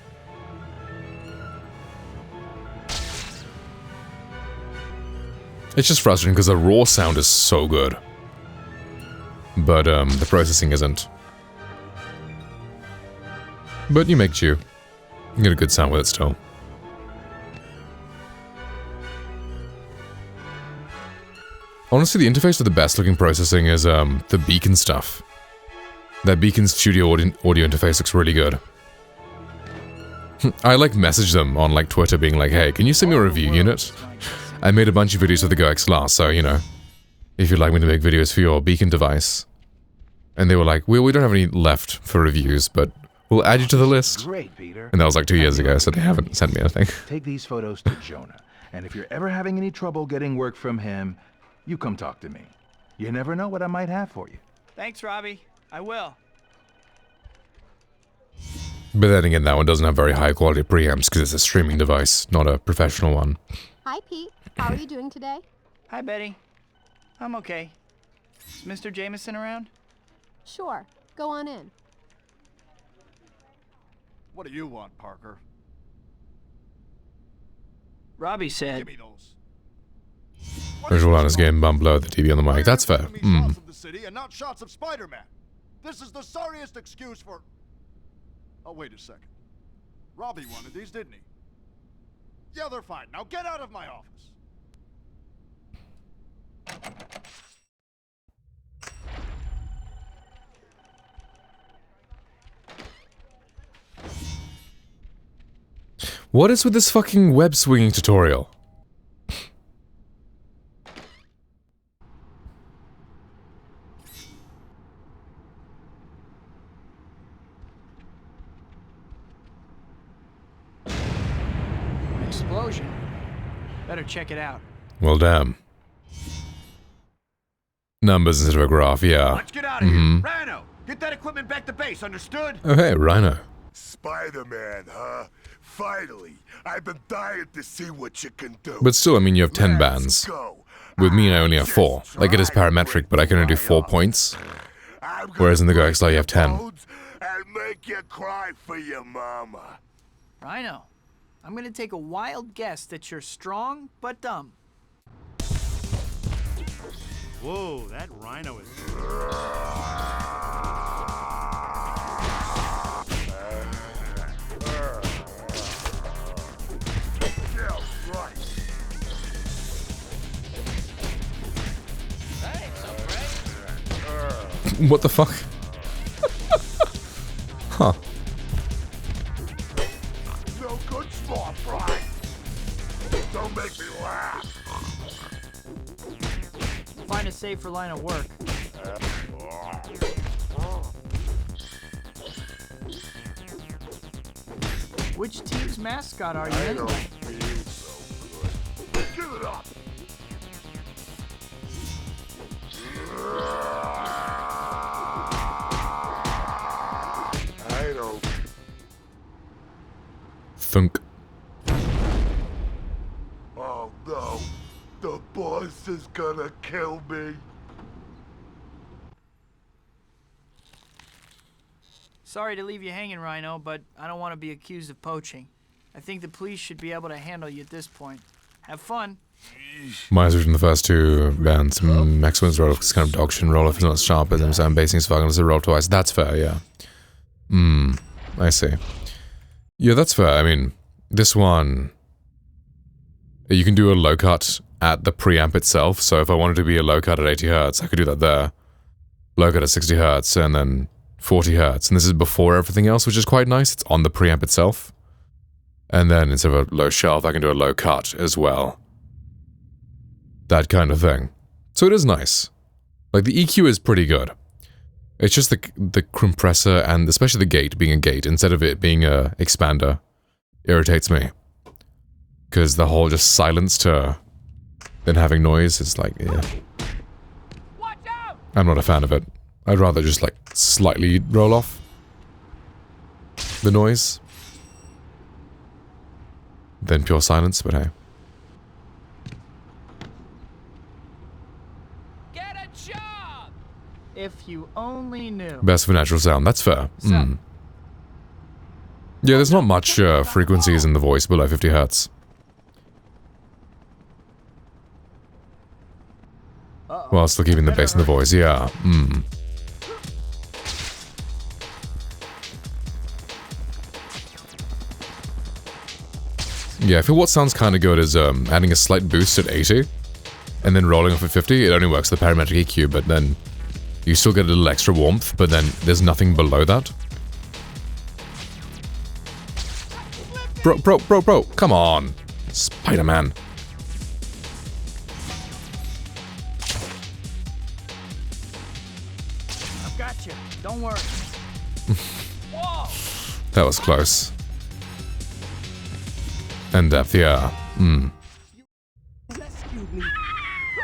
It's just frustrating because the raw sound is so good. But the processing isn't. But you make do. You get a good sound with it still. Honestly, the interface with the best looking processing is the Beacon stuff. That Beacon Studio audio interface looks really good. I like message them on like Twitter being like, hey, can you send me a review unit? I made a bunch of videos with the Goex last, so you know, if you'd like me to make videos for your Beacon device. And they were like, we don't have any left for reviews, but we'll add you to the list. Great, Peter. And that was like 2 years ago, so they haven't sent me anything. Take these photos to Jonah, and if you're ever having any trouble getting work from him, you come talk to me. You never know what I might have for you. Thanks, Robbie. I will. But then again, that one doesn't have very high quality preamps because it's a streaming device, not a professional one. Hi, Pete. How are you doing today? Hi, Betty. I'm okay. Is Mr. Jameson around? Sure. Go on in. What do you want, Parker? Robbie said... Give me those. Visual on his game bump below the TV on the mic. That's fair. Shots of the city and not shots of Spider-Man. This is the sorriest excuse for... Oh, wait a second. Robbie wanted these, didn't he? Yeah, they're fine. Now get out of my office. What is with this fucking web swinging tutorial? Explosion. Better check it out. Well, damn. Numbers instead of a graph, yeah. Let's get out of here. Rhino, get that equipment back to base, understood? Oh, hey, Rhino. Spider-Man, huh? Finally, I've been dying to see what you can do. But still, I mean, you have 10 bands. With me, I only have 4. Like, it is parametric, but I can only do 4 points. Whereas in the Goex, you have 10. And make you cry for your mama. Rhino, I'm gonna take a wild guess that you're strong but dumb. Whoa, that Rhino is... What the fuck? Huh. No good, small fry. Don't make me laugh. Find a safer line of work. Which team's mascot are you I don't anyway? feel so good. Give it up. I don't. Thunk. Oh no. The boss is gonna kill me. Sorry to leave you hanging, Rhino, but I don't want to be accused of poaching. I think the police should be able to handle you at this point. Have fun. Mine's from the first two bands. Max Win's roll is kind of dog shit roll if it's not as sharp as him, so I'm basing his fucking to roll twice. That's fair, yeah. I see. Yeah, that's fair. I mean, this one, you can do a low cut at the preamp itself, so if I wanted to be a low cut at 80 Hz, I could do that there. Low cut at 60 Hz, and then 40 Hz. And this is before everything else, which is quite nice. It's on the preamp itself. And then instead of a low shelf, I can do a low cut as well. That kind of thing. So it is nice. Like, the EQ is pretty good. It's just the compressor and especially the gate being a gate instead of it being a expander irritates me. Because the whole just silence to then having noise is like, yeah. I'm not a fan of it. I'd rather just like slightly roll off the noise than pure silence, but hey. If you only knew. Best for natural sound, that's fair. Yeah, there's not much frequencies in the voice below 50 Hz. While still keeping the bass in the voice, yeah. Yeah, I feel what sounds kind of good is adding a slight boost at 80 and then rolling off at 50. It only works the parametric EQ, but then you still get a little extra warmth, but then there's nothing below that. Bro, come on. Spider-Man. I've got you. Don't worry. That was close. And depth, yeah. Rescued me.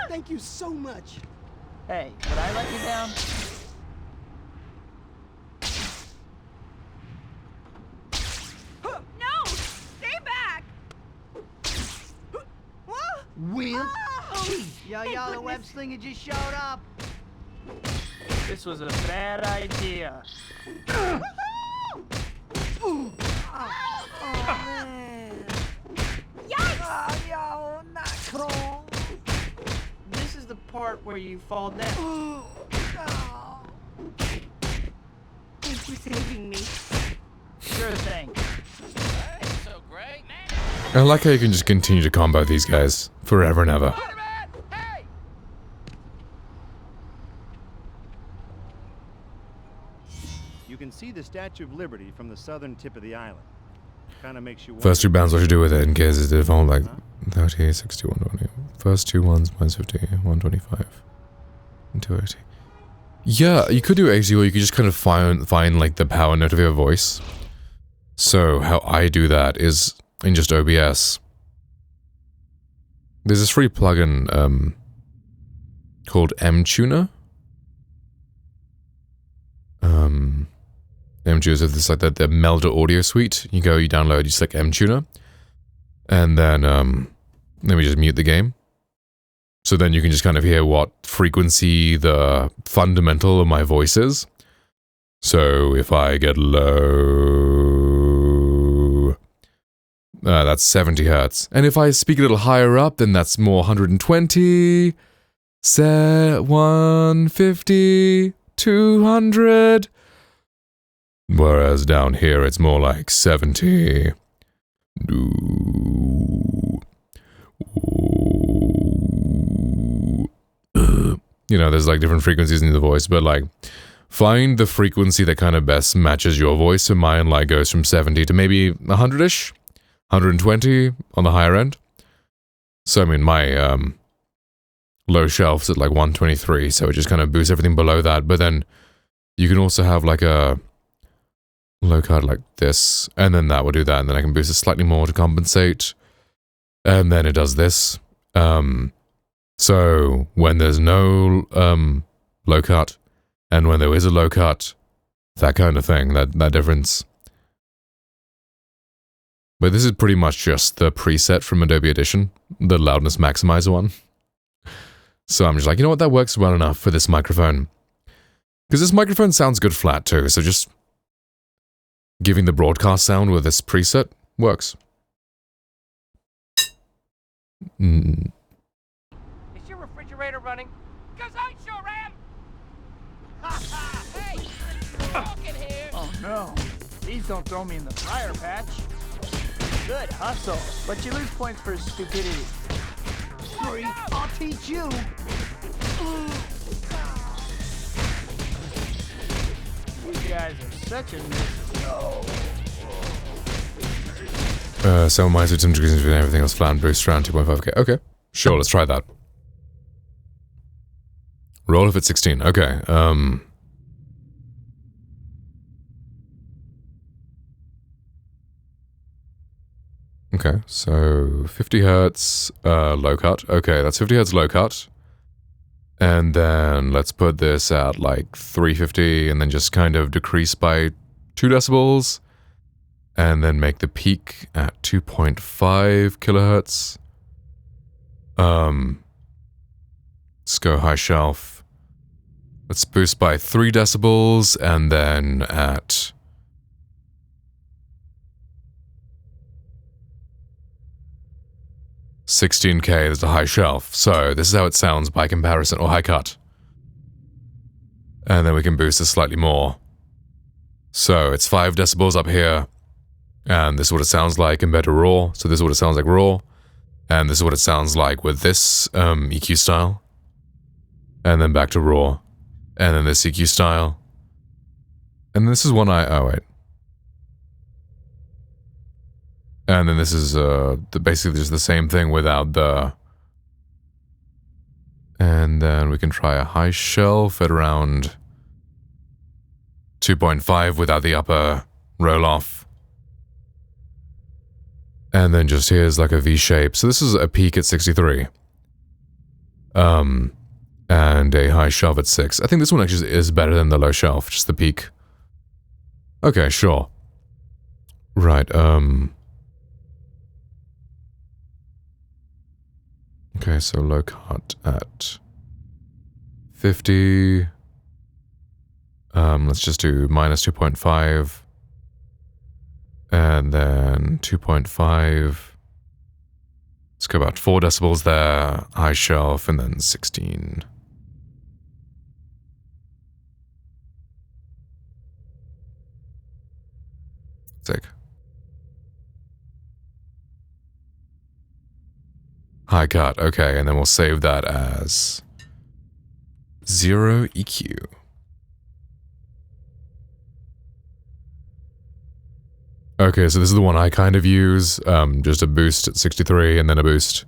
Thank you so much. Hey, did I let you down? No! Stay back! Will? Yo, the web slinger just showed up. This was a bad idea. Oh, man. Yikes! Yo, not cool. This is the part where you fall down. Thanks for saving me. Sure thing. So great, man. I like how you can just continue to combo these guys forever and ever. You can see the Statue of Liberty from the southern tip of the island. Kind of makes you wonder. First two bands, what you do with it in case it default like 30, 60, 120. First two ones, minus 50, 125, and 280. Yeah, you could do 80, or you could just kind of find like the power note of your voice. So how I do that is in just OBS. There's this free plugin called MTuner. MTuner is this like the Melda audio suite. You download, you select MTuner, and then let me just mute the game. So then you can just kind of hear what frequency the fundamental of my voice is. So if I get low, that's 70 Hz. And if I speak a little higher up, then that's more 120, 150, 200. Whereas down here, it's more like 70. You know, there's like different frequencies in the voice, but like find the frequency that kind of best matches your voice. So mine like goes from 70 to maybe 100-ish, 120 on the higher end. So I mean, my low shelf's at like 123, so it just kind of boosts everything below that. But then you can also have like a low cut like this, and then that will do that, and then I can boost it slightly more to compensate, and then it does this. So when there's no low cut, and when there is a low cut, that kind of thing, that difference. But this is pretty much just the preset from Adobe Audition, the loudness maximizer one. So I'm just like, you know what, that works well enough for this microphone. Because this microphone sounds good flat too, so just giving the broadcast sound with this preset works. Is your refrigerator running? Because I sure am! Hey! Walking here! Oh no. Please don't throw me in the fire patch. Good hustle, but you lose points for stupidity. Free, I'll teach you. You guys are such a nuisance. So my system decreases with everything else flat, boost around 2.5k. Okay, sure, let's try that. Roll if it's 16. Okay, okay, so 50 hertz, low cut. Okay, that's 50 hertz low cut. And then let's put this at like 350 and then just kind of decrease by 2 decibels. And then make the peak at 2.5 kilohertz. Let's go high shelf. Let's boost by 3 decibels and then at 16k, there's the high shelf. So this is how it sounds by comparison, or high cut. And then we can boost this slightly more. So it's 5 decibels up here. And this is what it sounds like compared to raw. So this is what it sounds like raw. And this is what it sounds like with this EQ style. And then back to raw. And then this EQ style. And this is one oh wait. And then this is basically just the same thing without the... And then we can try a high shelf at around 2.5 without the upper roll off. And then just here's like a V shape. So this is a peak at 63. And a high shelf at 6. I think this one actually is better than the low shelf, just the peak. Okay, sure. Right, okay, so low cut at 50. Let's just do minus 2.5. And then 2.5. Let's go about 4 decibels there, high shelf, and then 16. Sick. High cut, okay, and then we'll save that as 0 EQ. Okay, so this is the one I kind of use, just a boost at 63 and then a boost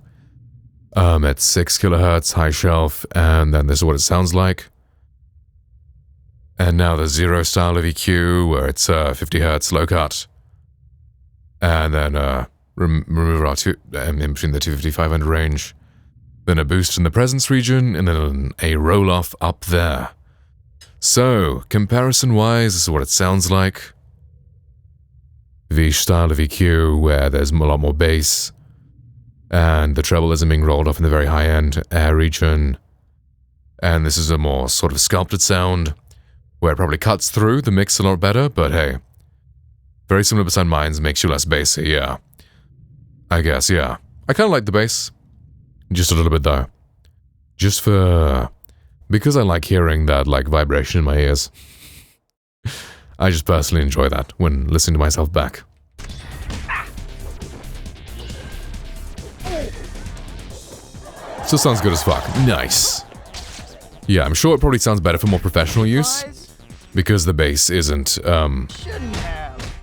at 6 kilohertz, high shelf, and then this is what it sounds like. And now the 0 style of EQ, where it's 50 hertz, low cut. And then remove our in between the 250-500 range. Then a boost in the presence region, and then a roll-off up there. So, comparison-wise, this is what it sounds like. The style of EQ, where there's a lot more bass, and the treble isn't being rolled off in the very high end air region. And this is a more sort of sculpted sound, where it probably cuts through the mix a lot better, but hey. Very similar beside mine's, makes you less bassy, yeah. I guess, yeah. I kind of like the bass. Just a little bit though. Just for... because I like hearing that, like, vibration in my ears. I just personally enjoy that when listening to myself back. Still sounds good as fuck. Nice. Yeah, I'm sure it probably sounds better for more professional use. because the bass isn't,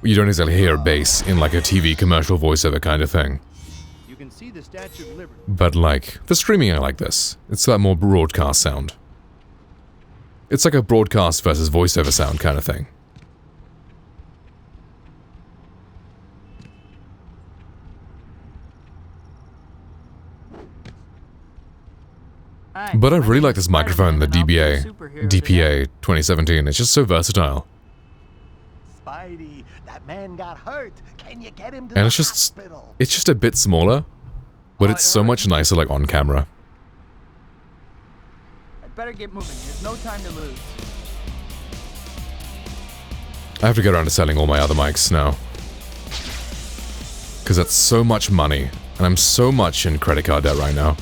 you don't exactly hear a bass in like a TV commercial voiceover kind of thing. You can see the Statue of Liberty. But like, for streaming I like this. It's that more broadcast sound. It's like a broadcast versus voiceover sound kind of thing. But I really like this microphone, the DPA 2017. It's just so versatile. Spidey, that man got hurt. Can you get him to And the it's hospital? just a bit smaller, but it's so much nicer like on camera. I'd better get moving. There's no time to lose. I have to get around to selling all my other mics now. Because that's so much money, and I'm so much in credit card debt right now.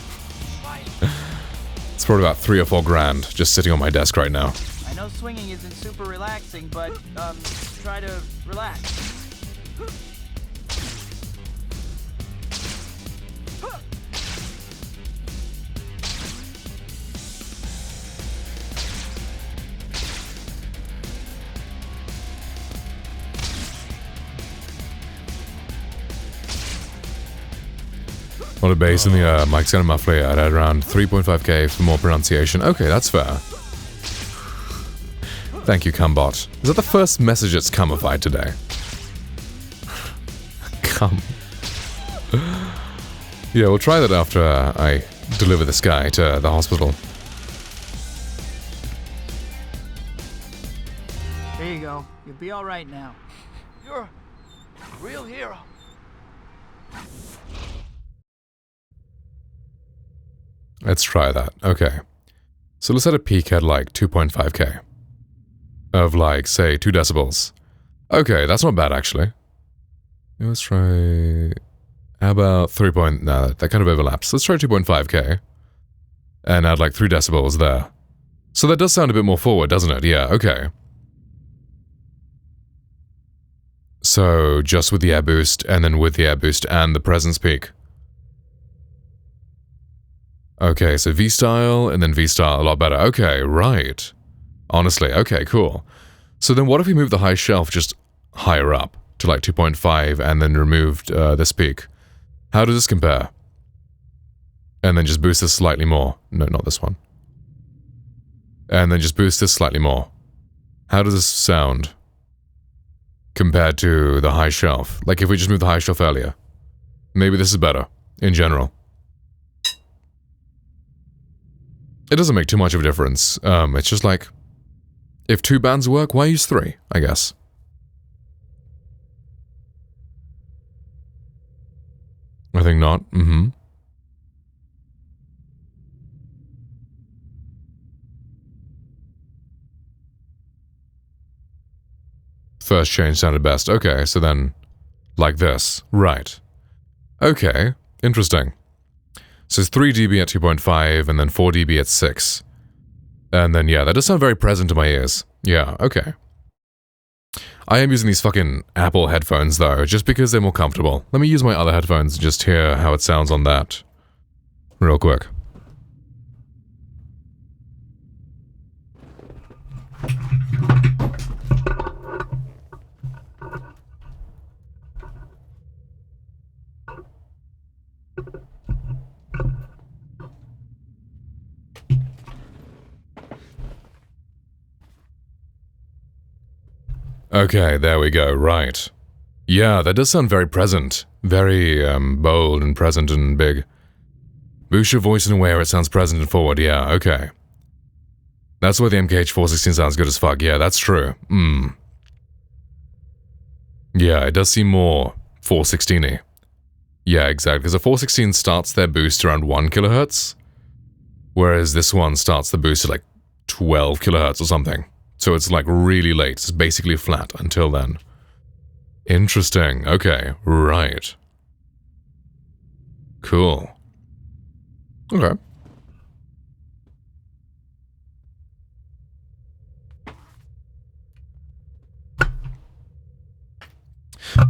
It's probably about 3 or 4 grand just sitting on my desk right now. I know swinging isn't super relaxing, but, try to relax. Well, the bass and the mic's kind of muffly at around 3.5k for more pronunciation. Okay, that's fair. Thank you, Cumbot. Is that the first message that's cummified today? Cum. Yeah, we'll try that after I deliver this guy to the hospital. There you go. You'll be all right now. You're a real hero. Let's try that. Okay. So let's set a peak at like 2.5k. Of like, say, 2 decibels. Okay, that's not bad actually. Let's try... How about 3 point... No, that kind of overlaps. Let's try 2.5k. And add like 3 decibels there. So that does sound a bit more forward, doesn't it? Yeah, okay. So just with the air boost, and then with the air boost and the presence peak. Okay, so V-style, and then V-style a lot better. Okay, right. Honestly, okay, cool. So then what if we move the high shelf just higher up to like 2.5 and then removed this peak? How does this compare? And then just boost this slightly more. No, not this one. And then just boost this slightly more. How does this sound compared to the high shelf? Like if we just moved the high shelf earlier. Maybe this is better in general. It doesn't make too much of a difference. It's just like, if 2 bands work, why use 3, I guess? I think not. First change sounded best. Okay, so then, like this. Right. Okay, interesting. So it's 3 dB at 2.5, and then 4 dB at 6. And then, yeah, that does sound very present to my ears. Yeah, okay. I am using these fucking Apple headphones, though, just because they're more comfortable. Let me use my other headphones and just hear how it sounds on that. Real quick. Okay, there we go, right. Yeah, that does sound very present. Very, bold and present and big. Boost your voice in a way where it sounds present and forward, yeah, okay. That's why the MKH416 sounds good as fuck, yeah, that's true. Yeah, it does seem more 416-y. Yeah, exactly, because the 416 starts their boost around 1 kilohertz, whereas this one starts the boost at like 12 kilohertz or something. So it's like really late. It's basically flat until then. Interesting. Okay. Right. Cool. Okay.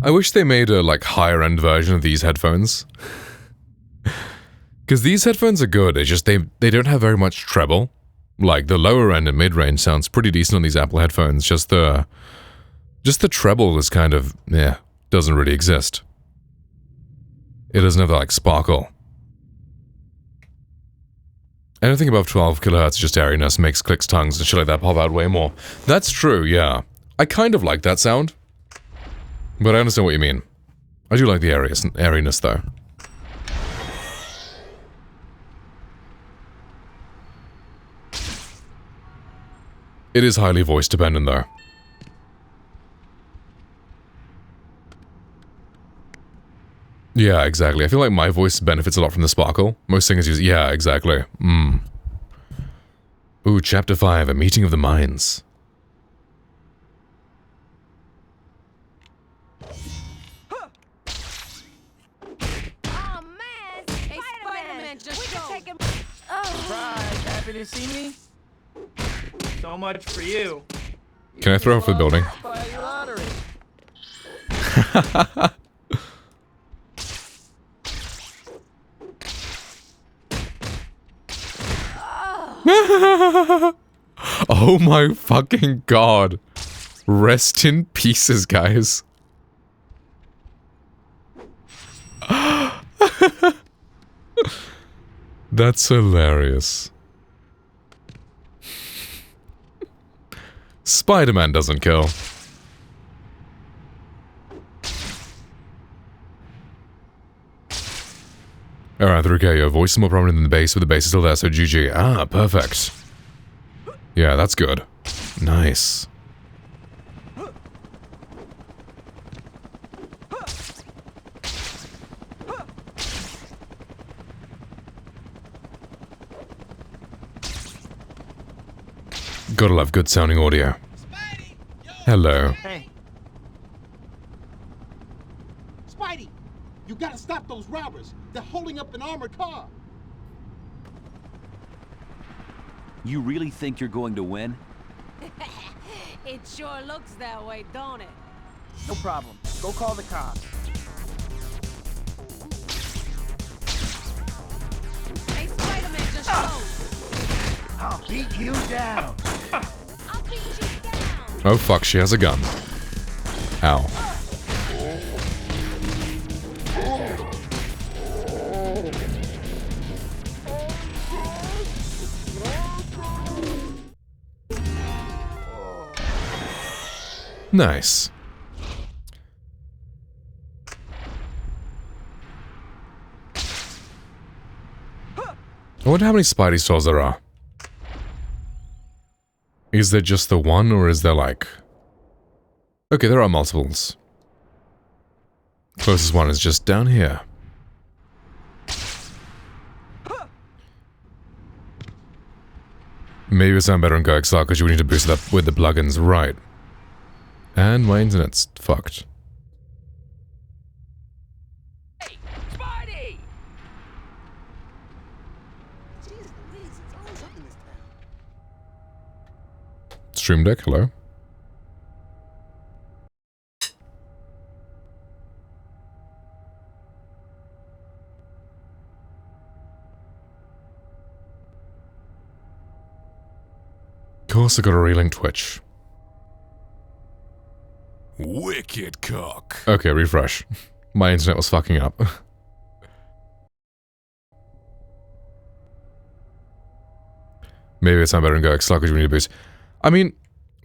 I wish they made a like higher end version of these headphones. Because these headphones are good. It's just they don't have very much treble. like, the lower end and mid-range sounds pretty decent on these Apple headphones. Just the treble is kind of, yeah, doesn't really exist. It doesn't have that, like, sparkle. Anything above 12 kilohertz, just airiness, makes clicks, tongues, and shit like that pop out way more. That's true, yeah. I kind of like that sound. But I understand what you mean. I do like the airiness, though. It is highly voice dependent, though. Yeah, exactly. I feel like my voice benefits a lot from the sparkle. Most singers use... Yeah, exactly. Ooh, Chapter 5, A Meeting of the Minds. Oh, man! Hey, Spider-Man, just go! Surprise! Happy to see me? So much for you. Can I throw off the building? Buy your lottery. Oh my fucking god. Rest in pieces, guys. That's hilarious. Spider-Man doesn't kill. Alright, 3K, your voice is more prominent than the bass, but the bass is still there, so GG. Ah, perfect. Yeah, that's good. Nice. Gotta love good sounding audio. Hello. Hey. Spidey, you gotta stop those robbers. They're holding up an armored car. You really think you're going to win? It sure looks that way, don't it? No problem. Go call the cops. Hey, Spider-Man, just go! I'll beat you down. I'll beat you down! Oh fuck, she has a gun. Ow. Nice. I wonder how many Spidey stores there are. Is there just the one, or is there like... Okay, there are multiples. Closest one is just down here. Maybe it sound better in GoXR because you need to boost it up with the plugins, right. And my internet's fucked. Hey, Spidey! Stream Deck, hello? Of course I got a relink Twitch. Wicked cock. Okay, refresh. My internet was fucking up. Maybe it's not better in GoXR because you need a boost. I mean,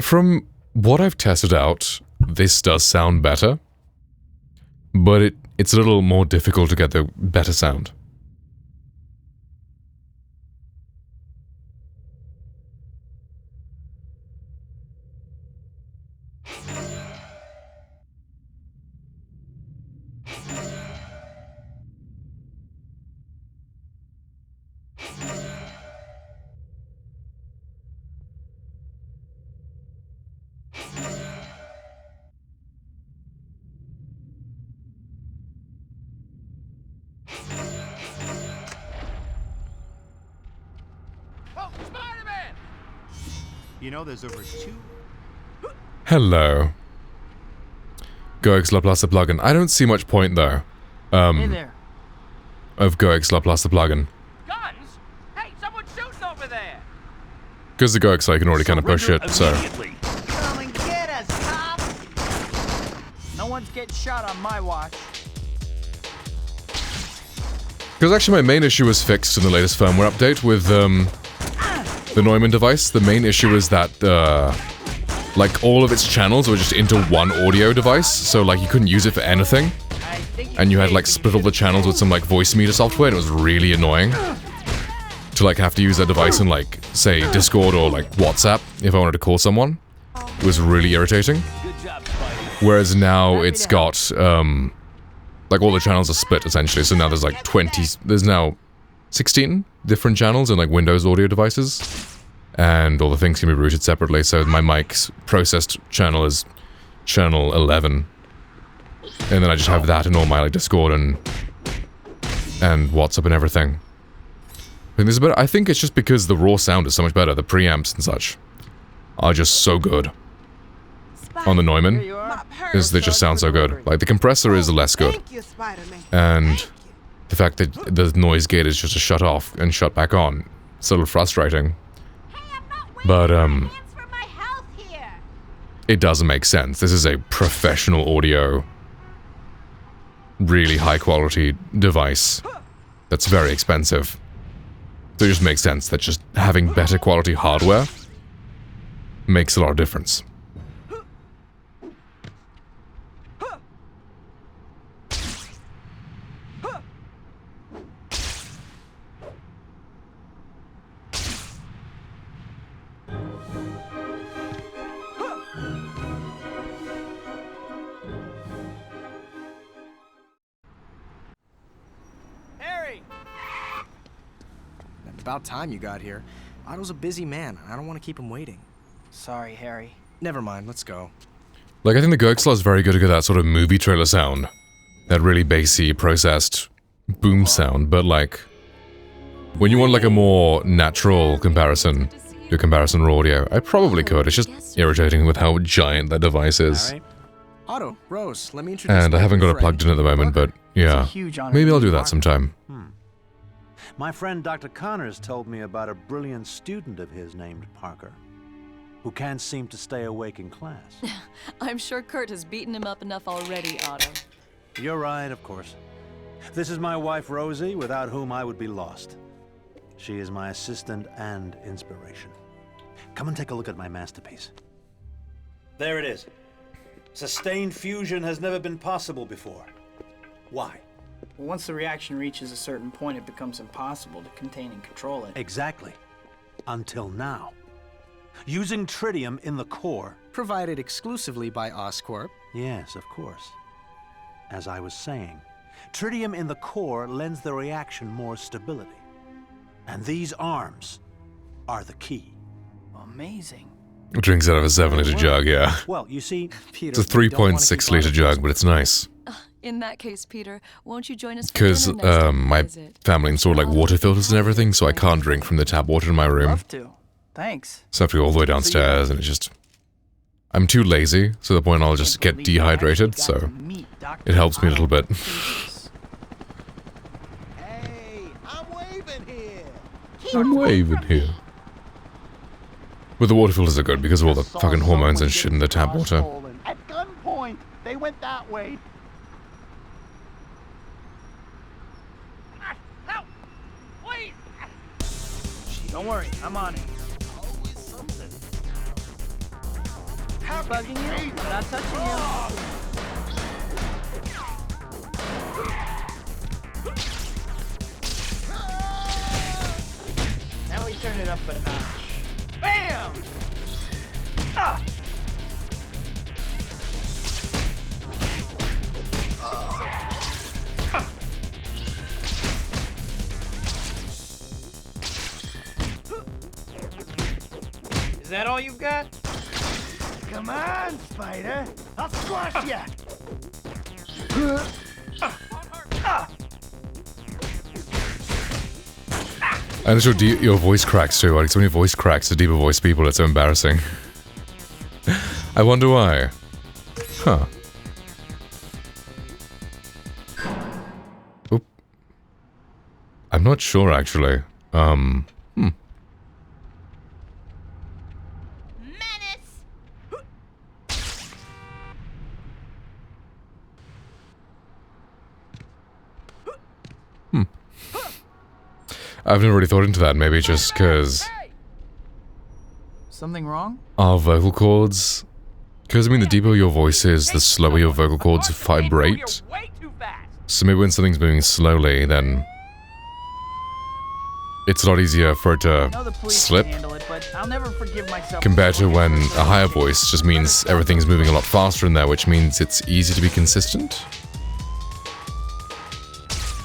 from what I've tested out, this does sound better. But it's a little more difficult to get the better sound. You know, there's over 2... Hello. GoXLab plus the plugin. I don't see much point though. Hey there. Of GoXLab plus the plugin. Guns? Hey, someone's shooting over there! Because the Gurks, I can already kind of push it, so... Come and get us, cop! No one's getting shot on my watch. Because actually my main issue was fixed in the latest firmware update with, the Neumann device. The main issue is that, like, all of its channels were just into one audio device, so, like, you couldn't use it for anything. And you had, like, split all the channels with some, like, voice meter software, and it was really annoying. To, like, have to use that device in, like, say, Discord or, like, WhatsApp, if I wanted to call someone. It was really irritating. Whereas now it's got, like, all the channels are split, essentially, so now there's, like, there's now 16 different channels in, like, Windows audio devices. And all the things can be routed separately, so my mic's processed channel is channel 11. And then I just have that in all my, like, Discord and WhatsApp and everything. I think it's just because the raw sound is so much better. The preamps and such are just so good on the Neumann. They just sound so good. Like, the compressor is less good. And the fact that the noise gate is just shut off and shut back on, it's a little frustrating. But, it doesn't make sense. This is a professional audio, really high quality device that's very expensive. So it just makes sense that just having better quality hardware makes a lot of difference. About time you got here. Otto's a busy man. I don't want to keep him waiting. Sorry, Harry. Never mind, let's go. Like, I think the Gurksla is very good at that sort of movie trailer sound. That really bassy, processed boom sound, but like... when you want like a more natural comparison, do comparison raw audio, I probably could. It's just irritating with how giant that device is. Otto, Rose, let me introduce And I haven't got it plugged in at the moment, but yeah. Maybe I'll do that sometime. My friend Dr. Connors told me about a brilliant student of his named Parker, who can't seem to stay awake in class. I'm sure Kurt has beaten him up enough already, Otto. You're right, of course. This is my wife, Rosie, without whom I would be lost. She is my assistant and inspiration. Come and take a look at my masterpiece. There it is. Sustained fusion has never been possible before. Why? Once the reaction reaches a certain point, it becomes impossible to contain and control it. Exactly. Until now. Using tritium in the core... Provided exclusively by Oscorp. Yes, of course. As I was saying, tritium in the core lends the reaction more stability. And these arms are the key. Amazing. It drinks out of a 7-liter jug, yeah. Well, you see, It's a 3.6-liter jug, but it's nice. In that case, Peter, won't you join us for Because dinner next time we my visit? family installed like water filters and everything, so I can't drink from the tap water in my room. Love to. Thanks. So I have to go all the way downstairs, and it's just... I'm too lazy, so the point I'll just get dehydrated, so it helps me a little bit. I'm waving here. But the water filters are good because of all the fucking hormones and shit in the tap water. At gunpoint, they went that way. Help! Please! Don't worry, I'm on it. Always something. I'm bugging you. I'm not touching you. Now we turn it up a notch. Bam! Ah! Is that all you've got? Come on, Spider. I'll squash ya. And your voice cracks too. Like, so many voice cracks to deeper voice people, it's so embarrassing. I wonder why. Huh. Oop. I'm not sure, actually. I've never really thought into that, maybe just because Something wrong? our vocal cords... Because, I mean, the deeper your voice is, the slower your vocal cords vibrate. So maybe when something's moving slowly, then... it's a lot easier for it to slip. I'll never forgive myself. Compared to when a higher voice just means everything's moving a lot faster in there, which means it's easy to be consistent.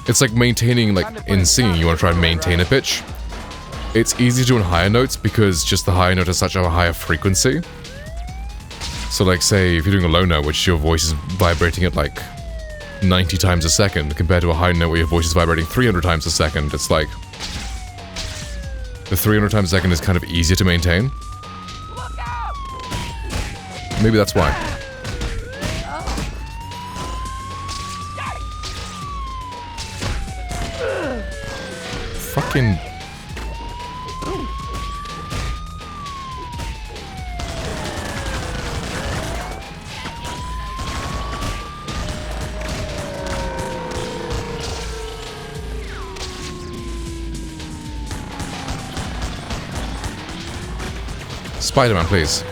It's like maintaining, like, in singing, you want to try and maintain a pitch. It's easy to do on higher notes because just the higher note has such a higher frequency. So like, say, if you're doing a low note, which your voice is vibrating at like 90 times a second, compared to a high note where your voice is vibrating 300 times a second, it's like... the 300 times a second is kind of easier to maintain. Maybe that's why. Fucking... Spider-Man, please.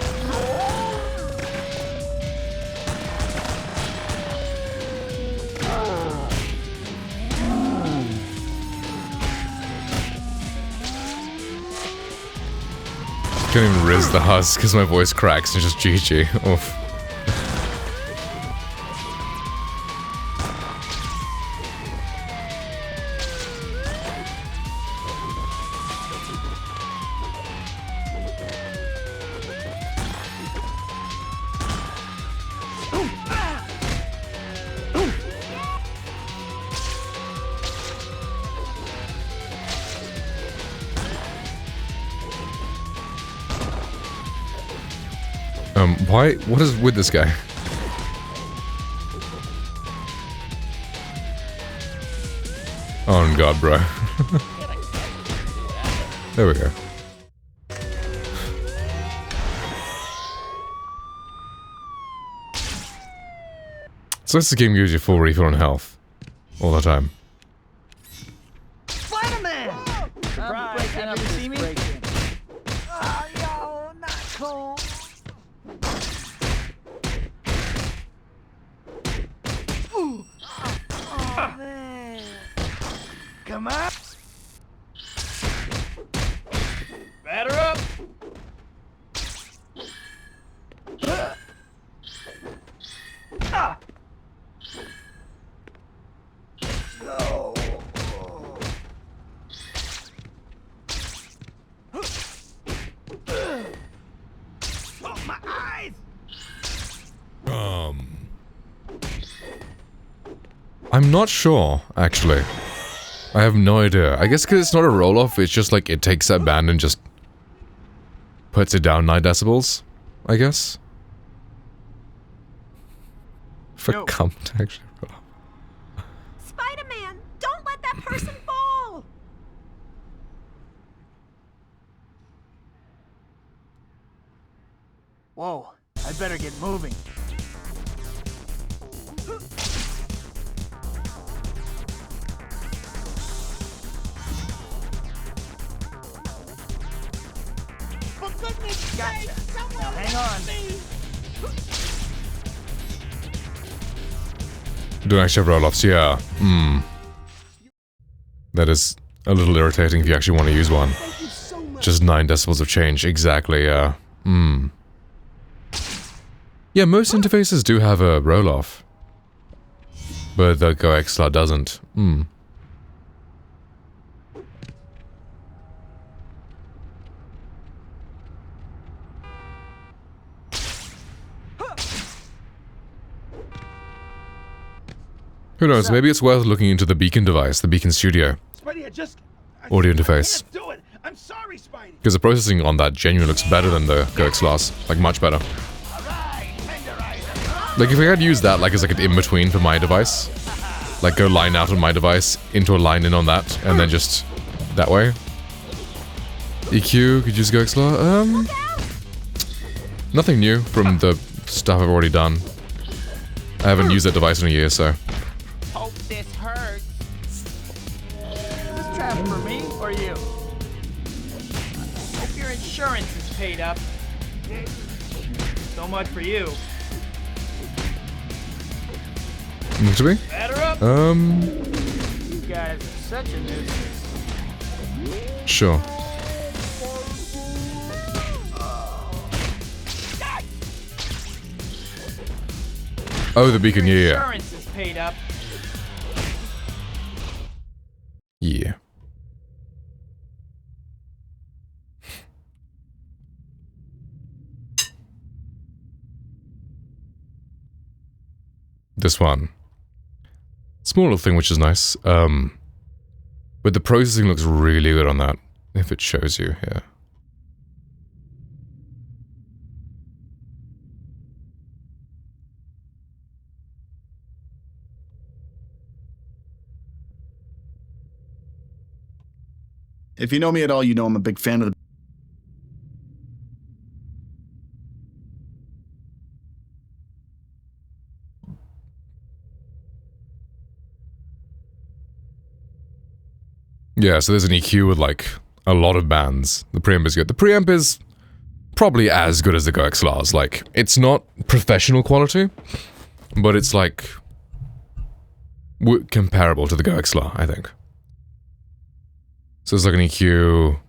Can't even riz the husk because my voice cracks and just GG. Oof. Why? What is with this guy? Oh god, bro. There we go. So this game gives you full refill on health. All the time. Spider-Man! Surprise! Happy to see me? Oh, yo, not cool. Ooh. Oh, man. Come on. Batter up. Ah. No. Oh, my eyes. I'm not sure, actually. I have no idea. I guess because it's not a roll-off, it's just like it takes that band and just puts it down 9 decibels, I guess. For cum to actually roll off. Spider-Man, don't let that person fall! Whoa, I better get moving. For goodness sake, someone hang on. Don't actually have roll-offs, yeah. That is a little irritating if you actually want to use one. Just 9 decibels of change, exactly, yeah. Yeah, most interfaces do have a roll-off. But the Go XLR doesn't. Who knows, maybe it's worth looking into the Beacon device, the Beacon Studio. Spidey, Audio interface. can't do it. I'm sorry, Spidey. Because the processing on that genuinely looks better than the Go XLRs. Like, much better. Like, if I had used that, like, as like an in-between for my device. Like, go line out on my device, into a line in on that, and then just that way. EQ, could you use Go XLR? Nothing new from the stuff I've already done. I haven't used that device in a year, so. Hope this hurts. Is this trap for me or are you? Hope your insurance is paid up. So much for you. To me? Batter up. You guys are such a nuisance. Sure. Oh, the beacon, yeah. Insurance is paid up. Yeah. This one. Small little thing which is nice. But the processing looks really good on that, if it shows you here. If you know me at all, you know I'm a big fan of the... Yeah, so there's an EQ with like a lot of bands. The preamp is good. The preamp is probably as good as the Go XLRs. Like, it's not professional quality, but it's like comparable to the Go XLR, I think. So it's like an EQ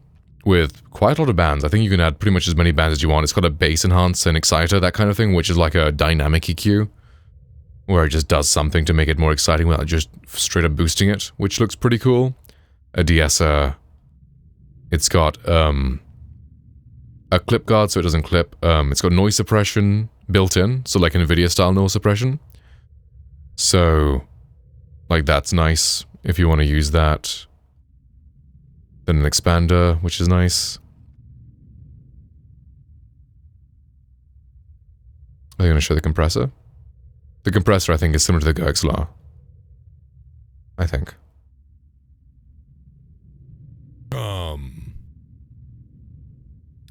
with quite a lot of bands. I think you can add pretty much as many bands as you want. It's got a bass enhancer and exciter, that kind of thing, which is like a dynamic EQ, where it just does something to make it more exciting without just straight up boosting it, which looks pretty cool. A de-esser. It's got a clip guard so it doesn't clip. It's got noise suppression built in, so like NVIDIA style noise suppression. So, like, that's nice if you want to use that. Then an expander, which is nice. Are you going to show the compressor? The compressor, I think, is similar to the Go XLR. I think.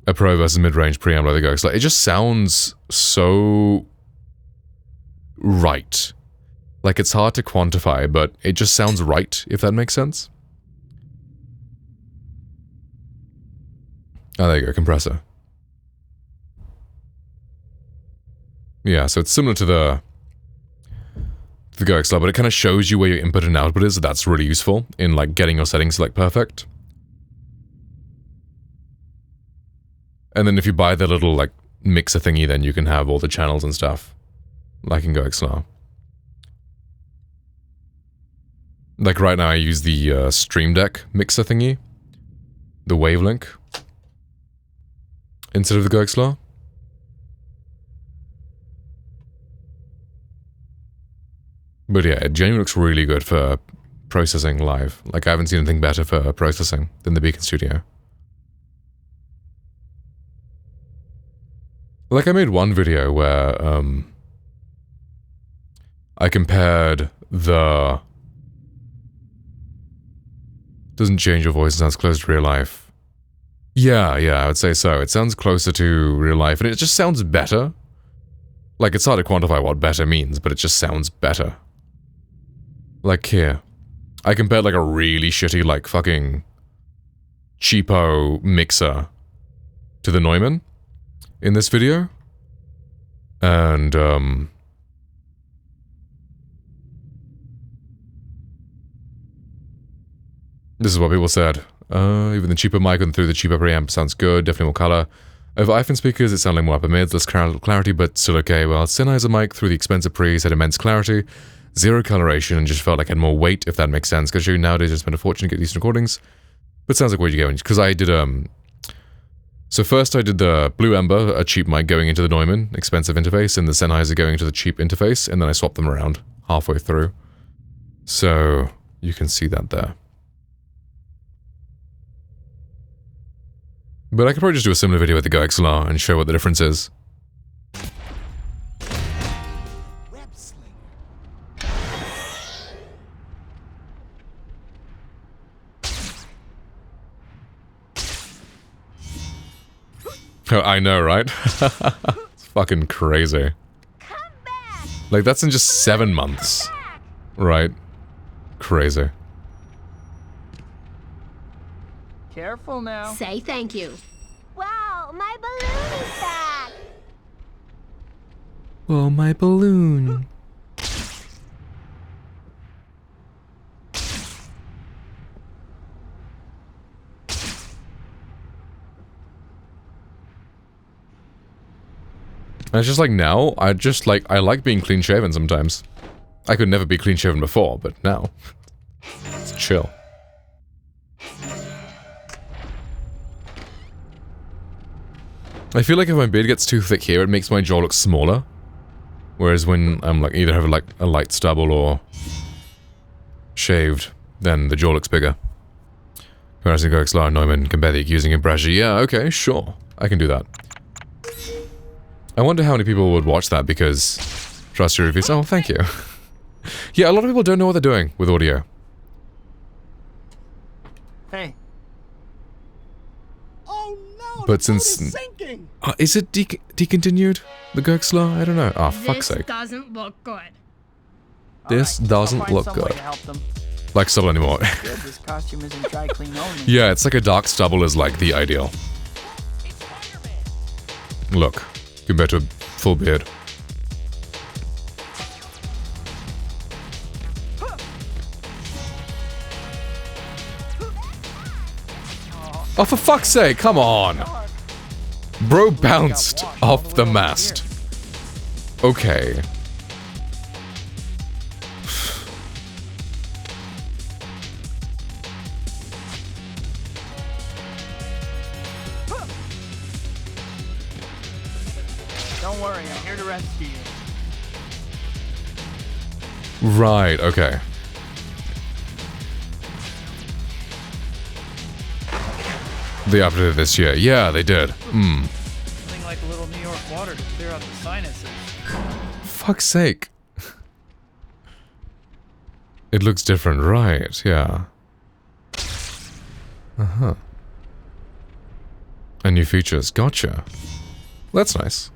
A pro versus mid-range preamp like the Go XLR. It just sounds so right. Like, it's hard to quantify, but it just sounds right, if that makes sense. Oh, there you go, compressor. Yeah, so it's similar to the Go XLR, but it kind of shows you where your input and output is. So that's really useful in like getting your settings like perfect. And then if you buy the little like mixer thingy, then you can have all the channels and stuff, like in Go XLR. Like right now I use the Stream Deck mixer thingy, the Wavelink, instead of the Go XLR. But yeah, it genuinely looks really good for processing live. Like, I haven't seen anything better for processing than the Beacon Studio. Like, I made one video where, I compared the... Doesn't change your voice, it sounds close to real life. Yeah, I would say so. It sounds closer to real life, and it just sounds better. Like, it's hard to quantify what better means, but it just sounds better. Like here, I compared like a really shitty, like fucking cheapo mixer to the Neumann in this video. And, this is what people said. Even the cheaper mic and through the cheaper preamp sounds good, definitely more color. Over iPhone speakers, it sounded like more upper mids, less clarity, but still okay. Well, Sennheiser mic through the expensive pre's had immense clarity. Zero coloration, and just felt like it had more weight, if that makes sense. Because nowadays I spend a fortune to get decent recordings. But it sounds like where you go. Because I did, so first I did the Blue Ember, a cheap mic going into the Neumann, expensive interface, and the Sennheiser going into the cheap interface, and then I swapped them around halfway through. So, you can see that there. But I could probably just do a similar video with the Go XLR and show what the difference is. Oh, I know, right? It's fucking crazy. Like, that's in just 7 months. Right? Crazy. Careful now. Say thank you. Wow, my balloon is back. Oh, my balloon. And it's just like now, I like being clean shaven sometimes. I could never be clean shaven before, but now it's chill. I feel like if my beard gets too thick here, it makes my jaw look smaller. Whereas when I'm like either have like a light stubble or shaved, then the jaw looks bigger. Whereas in Goxlar, Neumann, Kembethik using a brush. Yeah, okay, sure. I can do that. I wonder how many people would watch that because trust your reviews. Oh, thank you. Yeah, a lot of people don't know what they're doing with audio. Hey. Oh no! But since is it decontinued? The Goxlar? I don't know. Oh, fuck's sake. Doesn't look good. This doesn't look good. Like stubble anymore. Good, this costume isn't dry clean only. Yeah, it's like a dark stubble is like the ideal. Look, compared to a full beard. Oh, for fuck's sake, come on! Bro bounced off the mast. Okay. Don't worry, I'm here to rescue you. Right, okay. They updated this year. Yeah, they did. Hmm. Something like a little New York water to clear out the sinuses. Fuck's sake. It looks different, right? Yeah. Uh-huh. And new features. Gotcha. That's nice.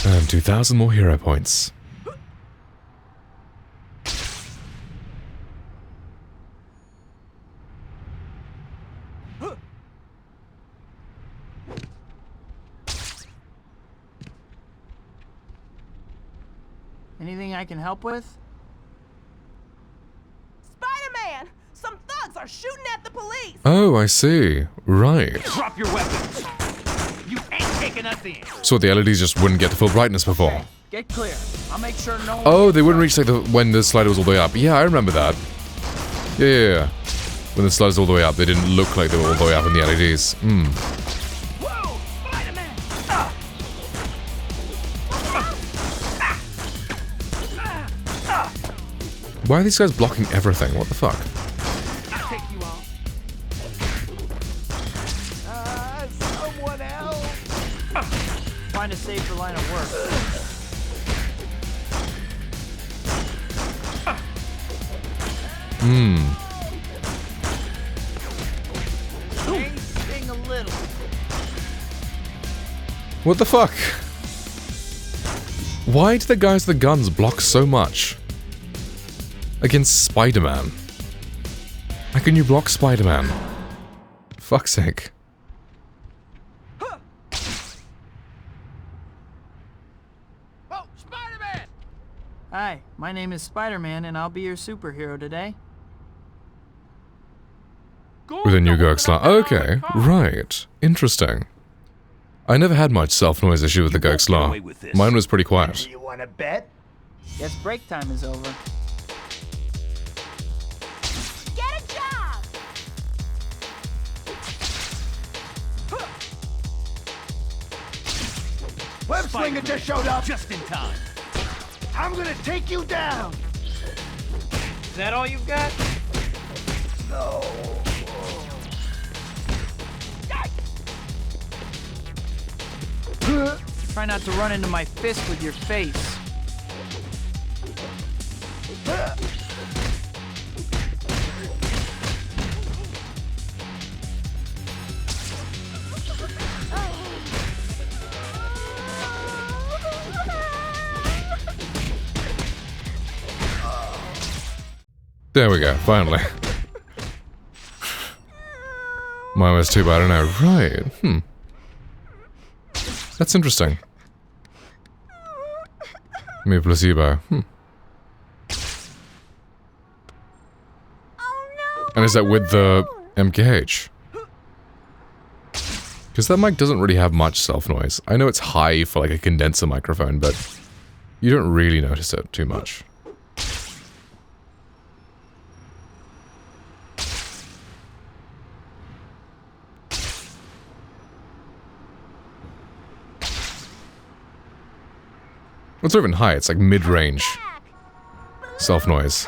And 2,000 more hero points. Anything I can help with? Spider-Man! Some thugs are shooting at the police! Oh, I see. Right. Drop your weapons! You ain't taking us in! So the LEDs just wouldn't get to full brightness before. Get clear. I'll make sure no one Oh, they wouldn't reach like when the slider was all the way up. Yeah, I remember that. Yeah. When the slider's all the way up, they didn't look like they were all the way up in the LEDs. Hmm. Why are these guys blocking everything? What the fuck? I'll take you out. Someone else. Find a safer line of work. Hmm. Sting a little. What the fuck? Why do the guys with the guns block so much? Against Spider-Man. How can you block Spider-Man? Fuck's sake. Hi, my name is Spider-Man, and I'll be your superhero today. With a new Goxlar. Okay, right. Interesting. I never had much self-noise issue with the Goxlar. Mine was pretty quiet. You want to bet? Guess break time is over. Get a job! Web Slinger just showed up. Just in time. I'm gonna take you down. Is that all you've got? No. Try not to run into my fist with your face. There we go, finally. Mine was too bad, I don't know. Right, That's interesting. Me placebo, And is that with the MKH? Because that mic doesn't really have much self-noise. I know it's high for like a condenser microphone, but you don't really notice it too much. It's not even high, it's like mid-range self-noise.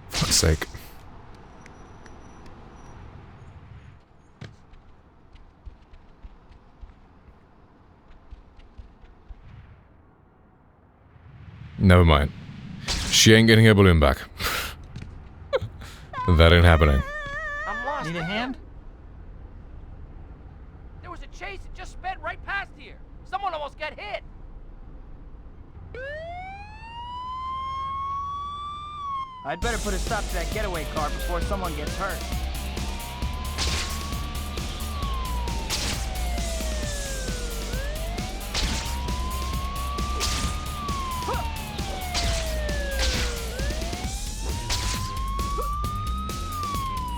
Fuck's sake. Never mind. She ain't getting her balloon back. That ain't happening. I'm lost. Need a hand? There was a chase that just sped right past here. Someone almost got hit. I'd better put a stop to that getaway car before someone gets hurt.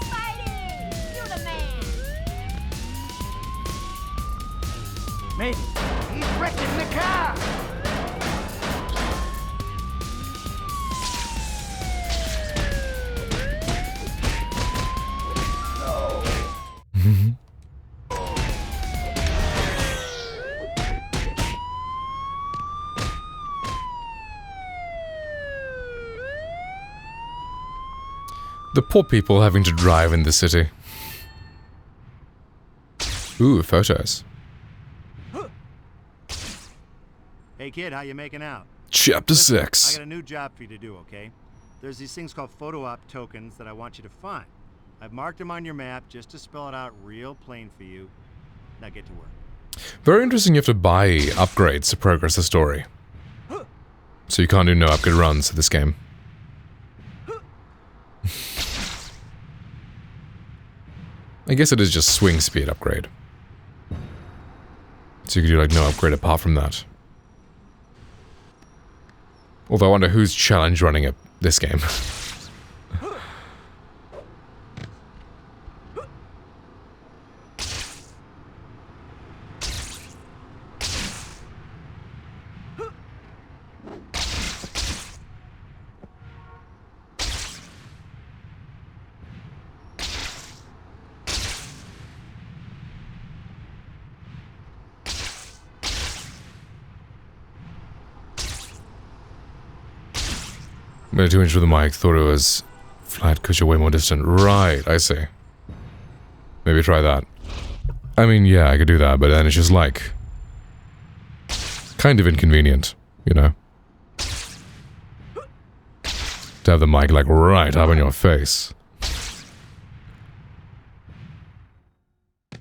Spidey! You're the man! Maybe. He's wrecking the car! The poor people having to drive in the city. Ooh, photos. Hey kid, how you making out? Chapter Listen, 6. I got a new job for you to do, okay? There's these things called photo op tokens that I want you to find. I've marked them on your map just to spell it out real plain for you. Now get to work. Very interesting you have to buy upgrades to progress the story. So you can't do no upgrade runs to this game. I guess it is just swing speed upgrade. So you can do like no upgrade apart from that. Although I wonder who's challenge running it this game. I'm gonna 2 inch with the mic, thought it was flat because you're way more distant. Right, I see. Maybe try that. I mean, yeah, I could do that, but then it's just like... kind of inconvenient, you know? To have the mic like right up in your face.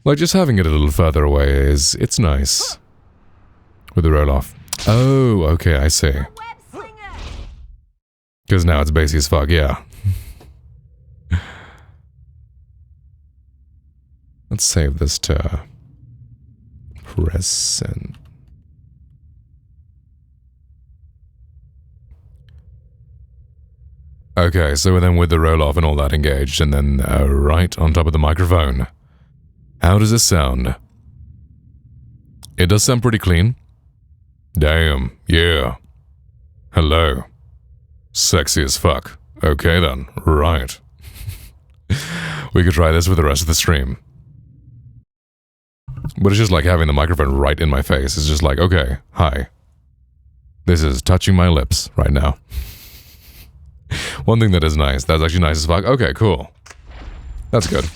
Like just having it a little further away it's nice. With the roll off. Oh, okay, I see. Because now it's basic as fuck, yeah. Let's save this to present. Okay, so then with the roll-off and all that engaged, and then right on top of the microphone. How does it sound? It does sound pretty clean. Damn, yeah. Hello. Sexy as fuck. Okay then, right. We could try this with the rest of the stream. But it's just like having the microphone right in my face. It's just like, okay, hi. This is touching my lips right now. One thing that is nice. That's actually nice as fuck. Okay, cool. That's good.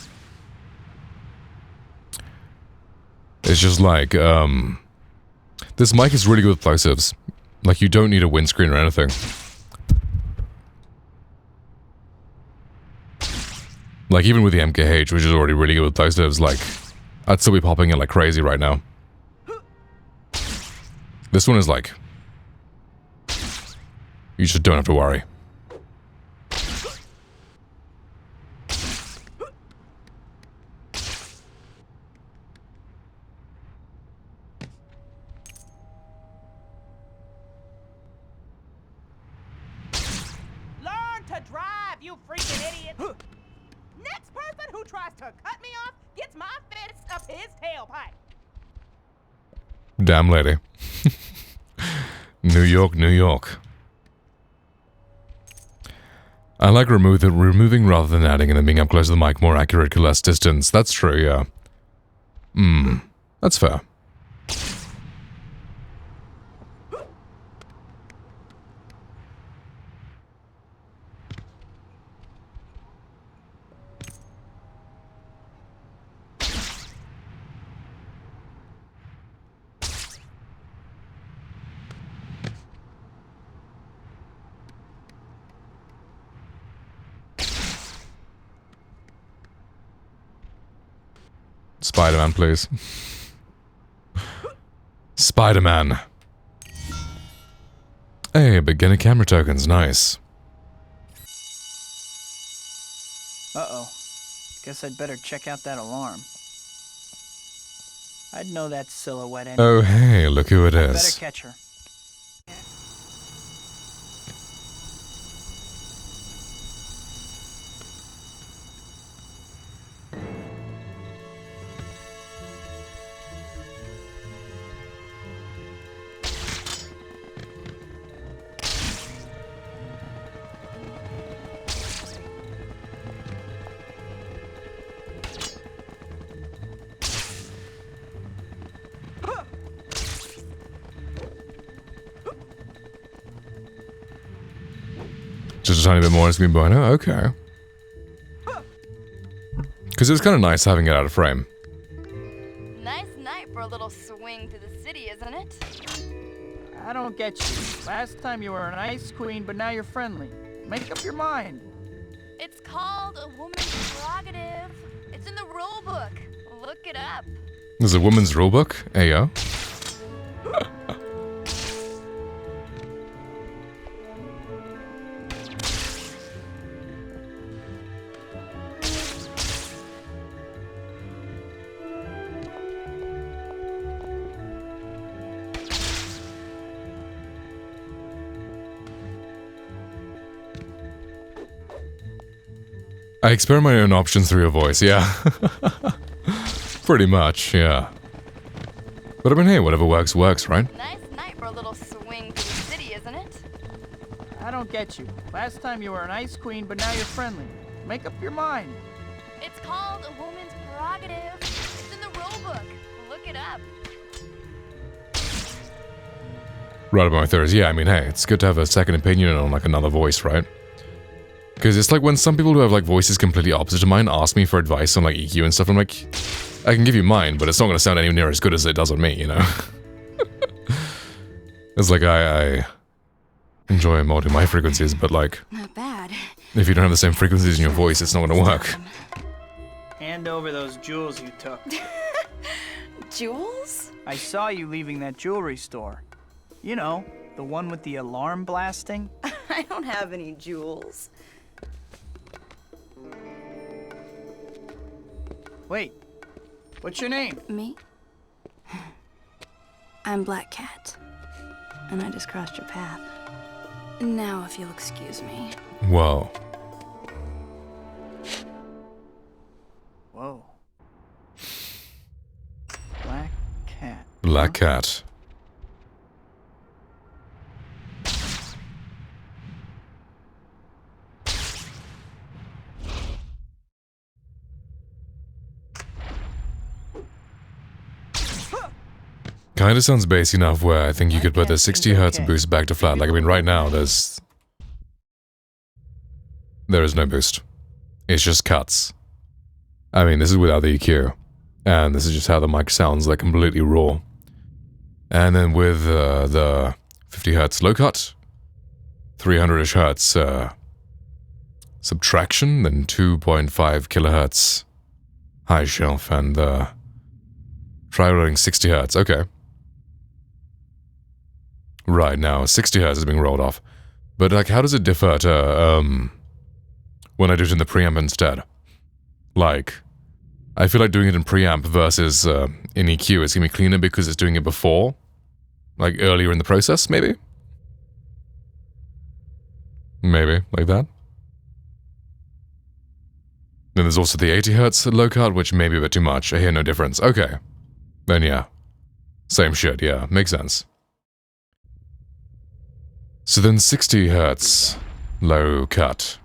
It's just like, this mic is really good with plosives. Like, you don't need a windscreen or anything. Like, even with the MKH, which is already really good with plosives, like, I'd still be popping it like crazy right now. This one is like, you just don't have to worry. Learn to drive, you freaking idiot! Next person who tries to cut me off gets my fist up his tailpipe. Damn lady. New York, New York. I like removing rather than adding and then being up close to the mic, more accurate, less distance. That's true, yeah. That's fair. Spider-Man, please. Spider-Man. Hey, beginner camera tokens, nice. Uh-oh. Guess I'd better check out that alarm. I'd know that silhouette anyway. Oh, hey, look who it is. Better catch her. Just a tiny bit more on screen behind her? Okay. Because it was kind of nice having it out of frame. Nice night for a little swing to the city, isn't it? I don't get you. Last time you were an ice queen, but now you're friendly. Make up your mind. It's called a woman's prerogative. It's in the rule book. Look it up. There's a woman's rulebook? Ayo. I experiment my own options through your voice, yeah. Pretty much, yeah. But I mean, hey, whatever works, works, right? Nice night for a little swing to the city, isn't it? I don't get you. Last time you were an ice queen, but now you're friendly. Make up your mind. It's called a woman's prerogative. It's in the rule book. Look it up. Right about my theories, yeah, I mean, hey, it's good to have a second opinion on, like, another voice, right? Because it's like when some people who have, like, voices completely opposite to mine ask me for advice on, like, EQ and stuff, I'm like, I can give you mine, but it's not going to sound anywhere near as good as it does on me, you know? It's like, I enjoy molding my frequencies, but, like, not bad. If you don't have the same frequencies in your voice, it's not going to work. Hand over those jewels you took. Jewels? I saw you leaving that jewelry store. You know, the one with the alarm blasting. I don't have any jewels. Wait, what's your name? Me? I'm Black Cat. And I just crossed your path. Now, if you'll excuse me. Whoa. Whoa. Black Cat. Black Cat. Kinda sounds bassy enough where I think you could put the 60 Hz boost back to flat. Like, I mean, right now, there's... there is no boost. It's just cuts. I mean, this is without the EQ. And this is just how the mic sounds, like completely raw. And then with the 50 hertz low cut, 300-ish hertz subtraction, then 2.5 kilohertz high shelf, and try rolling 60 hertz. Okay. Right, now 60 hertz is being rolled off. But like, how does it differ to when I do it in the preamp instead? Like, I feel like doing it in preamp versus in EQ is gonna be cleaner because it's doing it before, like earlier in the process, maybe? Maybe, like that. Then there's also the 80 hertz low cut, which may be a bit too much. I hear no difference. Okay. Then yeah. Same shit, yeah. Makes sense. So then 60 hertz low cut.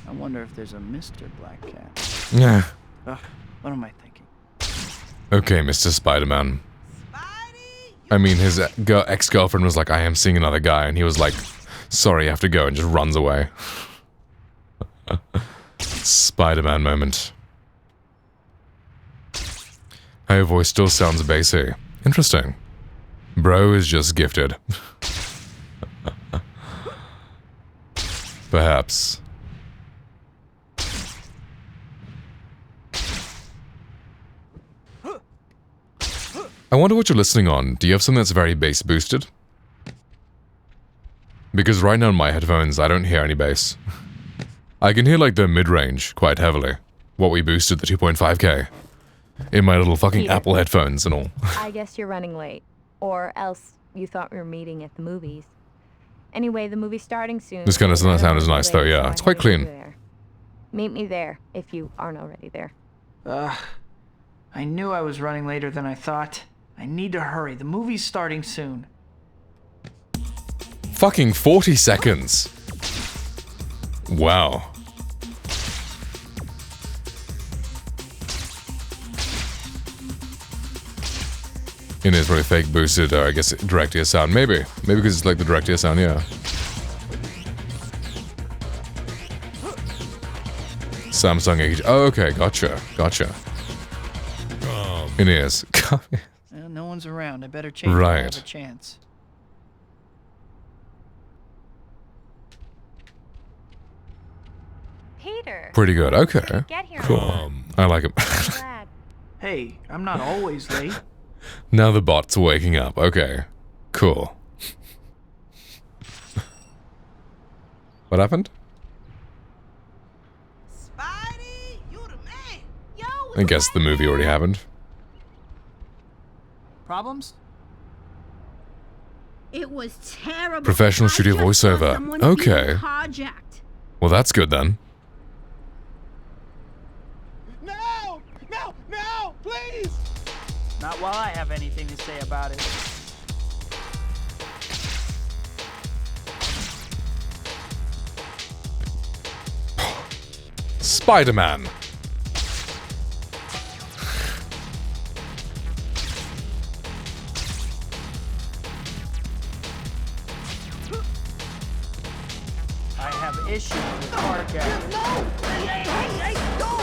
I wonder if there's a Mr. Black Cat. Yeah. Ugh, what am I thinking? Okay, Mr. Spider-Man. I mean, his ex-girlfriend was like, I am seeing another guy, and he was like, sorry, I have to go, and just runs away. Spider-Man moment. Her voice still sounds bassy. Interesting. Bro is just gifted. Perhaps. I wonder what you're listening on. Do you have something that's very bass boosted? Because right now in my headphones, I don't hear any bass. I can hear like the mid-range quite heavily. What we boosted, the 2.5K. In my little fucking Peter. Apple headphones and all. I guess you're running late. Or else you thought we were meeting at the movies. Anyway, the movie's starting soon. This kind of so sound is nice though, yeah. I It's quite headed over clean. there. Meet me there, if you aren't already there. I knew I was running later than I thought. I need to hurry. The movie's starting soon. Fucking 40 seconds. Wow. It is really fake boosted, or I guess direct ear sound. Maybe. Maybe because it's like the direct ear sound, yeah. Samsung H. Oh, okay, gotcha. Gotcha. In ears. No one's around. I better change Right. if I have a chance. Peter. Pretty good. Okay. Get here. Cool. I like it. Hey, I'm not always late. Now the bot's waking up. Okay. Cool. What happened? I guess the movie already happened. Problems? It was terrible. Professional I studio just saw voiceover. someone being Okay. carjacked. Well, that's good then. No! No! No! Please! Not while I have anything to say about it. Spider-Man. I have issues with carjacking. No! Hey, don't!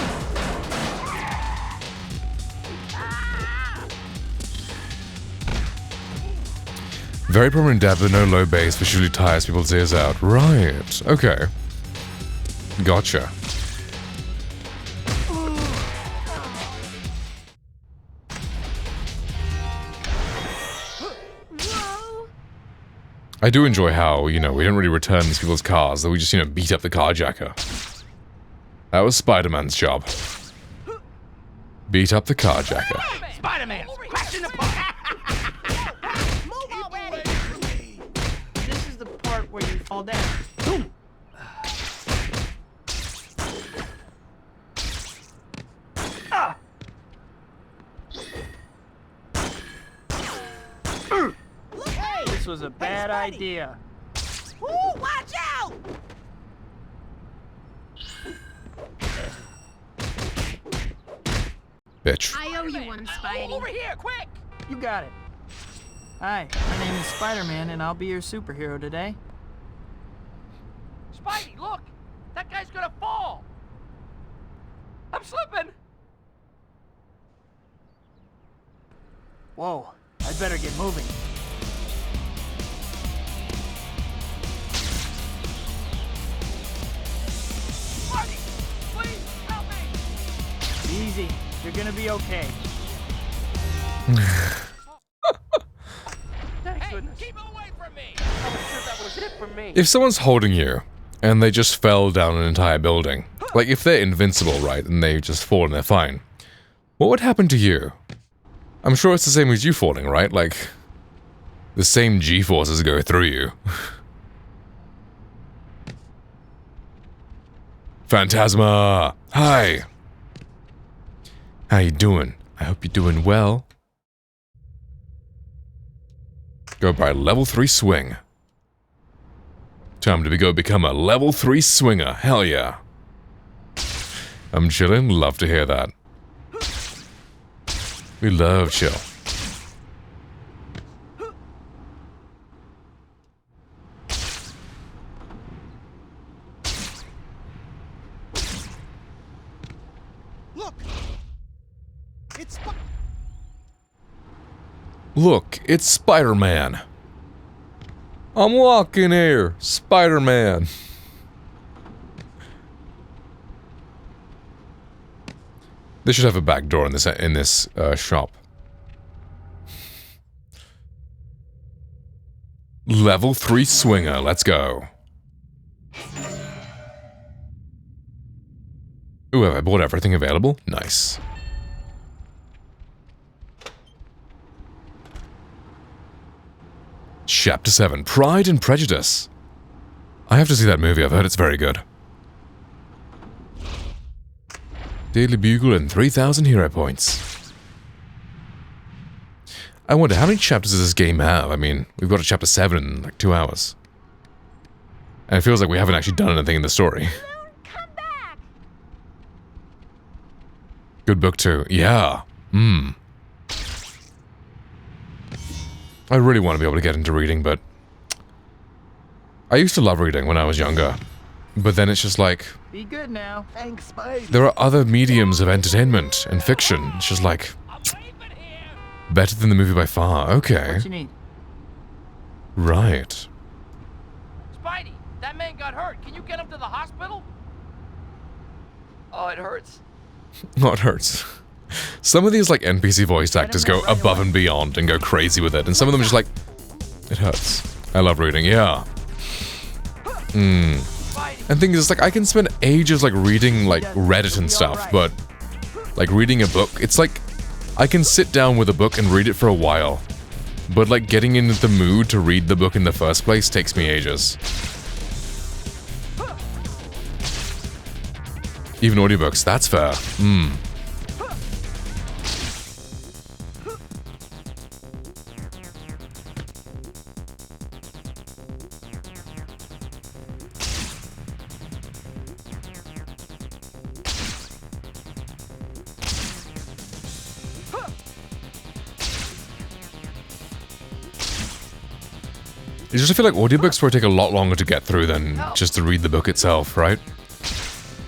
Very prominent dab, but no low bass, which usually tires people's ears out. Right. Okay. Gotcha. I do enjoy how, you know, we don't really return these people's cars, that we just, you know, beat up the carjacker. That was Spider-Man's job. Beat up the carjacker. Spider-Man! Crashing the park! Move already! This is the part where you fall down. Boom! Ah! This was a bad idea. Ooh, watch out! bitch. I owe you one, Spidey. Over here, quick! You got it. Hi, my name is Spider-Man, and I'll be your superhero today. Spidey, look! That guy's gonna fall! I'm slipping! Whoa, I'd better get moving. Spidey, please, help me! Easy, you're gonna be okay. Thank goodness. Keep away from me! I was sure that was it for me. If someone's holding you, and they just fell down an entire building, like if they're invincible, right, and they just fall and they're fine, what would happen to you? I'm sure it's the same as you falling, right? Like, the same G-forces go through you. Phantasma! Hi! How you doing? I hope you're doing well. Go by level 3 swing. Time to go become a level 3 swinger. Hell yeah. I'm chillin'. Love to hear that. We love chill. Look, it's Spider-Man. I'm walking here, Spider-Man. They should have a back door in this shop. Level 3 swinger, let's go. Ooh, have I bought everything available? Nice. Chapter 7, Pride and Prejudice. I have to see that movie, I've heard it's very good. Daily Bugle and 3,000 hero points. I wonder, how many chapters does this game have? I mean, we've got to chapter 7 in like 2 hours. And it feels like we haven't actually done anything in the story. Good book too. Yeah. I really want to be able to get into reading, but... I used to love reading when I was younger. But then it's just like... Be good now. Thanks, Spidey. There are other mediums of entertainment and fiction. It's just like... better than the movie by far. Okay. What you need? Right. Spidey, that man got hurt. Can you get him to the hospital? Oh, it hurts. Not hurts. Some of these like NPC voice actors go above and beyond and go crazy with it, and some of them are just like, it hurts. I love reading, yeah. And thing is, like, I can spend ages like reading like Reddit and stuff, but like reading a book, it's like I can sit down with a book and read it for a while, but like getting into the mood to read the book in the first place takes me ages. Even audiobooks, that's fair. I just feel like audiobooks probably take a lot longer to get through than just to read the book itself, right?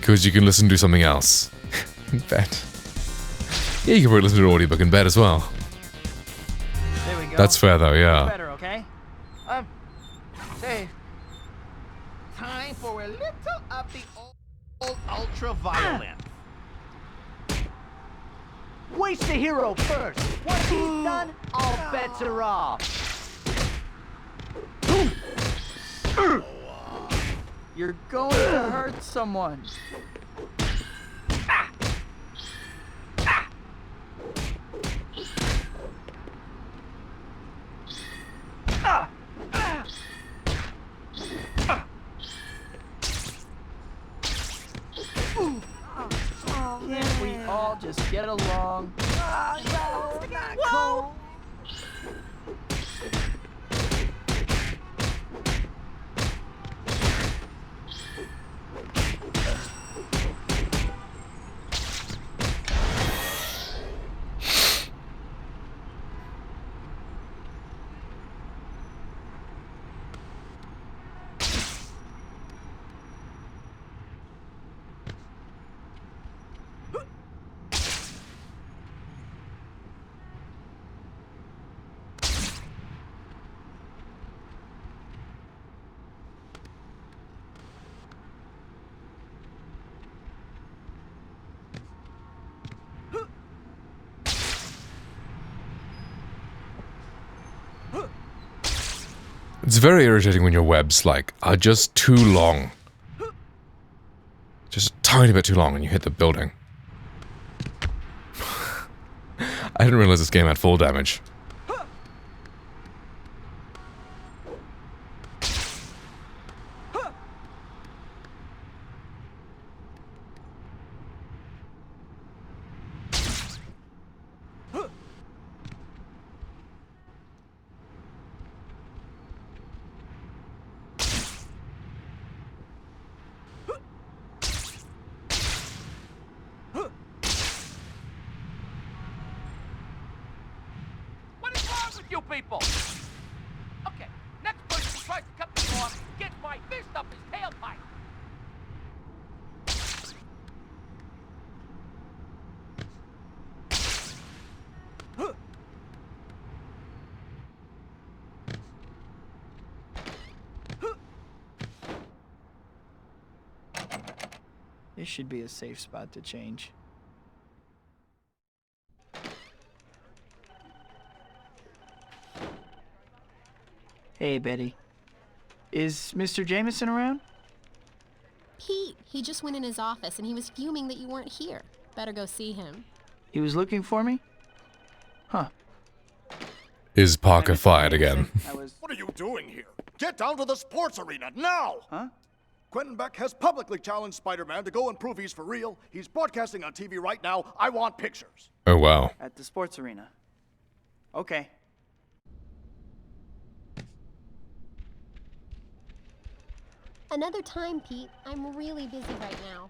Because you can listen to something else. In bed. Yeah, you can probably listen to an audiobook in bed as well. There we go. That's fair though, yeah. Better, okay? Say, time for a little of the old ultra-violence. Waste the hero first. Once he's done, all bets are off. You're going to hurt someone. Can't we all just get along? No, not cool. It's very irritating when your webs, like, are just too long. Just a tiny bit too long and you hit the building. I didn't realize this game had full damage. You people! Okay, next person who tries to cut me off gets my fist up his tailpipe! This should be a safe spot to change. Hey, Betty. Is Mr. Jameson around? Pete, he just went in his office and he was fuming that you weren't here. Better go see him. He was looking for me? Huh. Is Parker fired again? What are you doing here? Get down to the sports arena, now! Huh? Quentin Beck has publicly challenged Spider-Man to go and prove he's for real. He's broadcasting on TV right now. I want pictures. Oh, wow. At the sports arena. Okay. Another time, Pete. I'm really busy right now.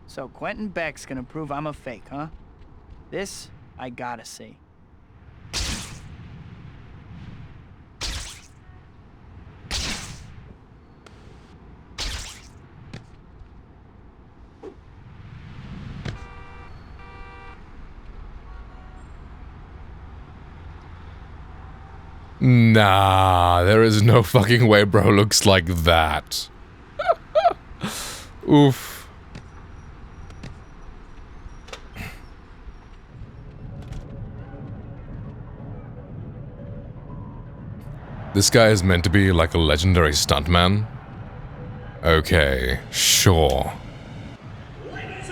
So Quentin Beck's gonna prove I'm a fake, huh? This, I gotta see. Nah, there is no fucking way bro looks like that. Oof. This guy is meant to be like a legendary stuntman? Okay, sure.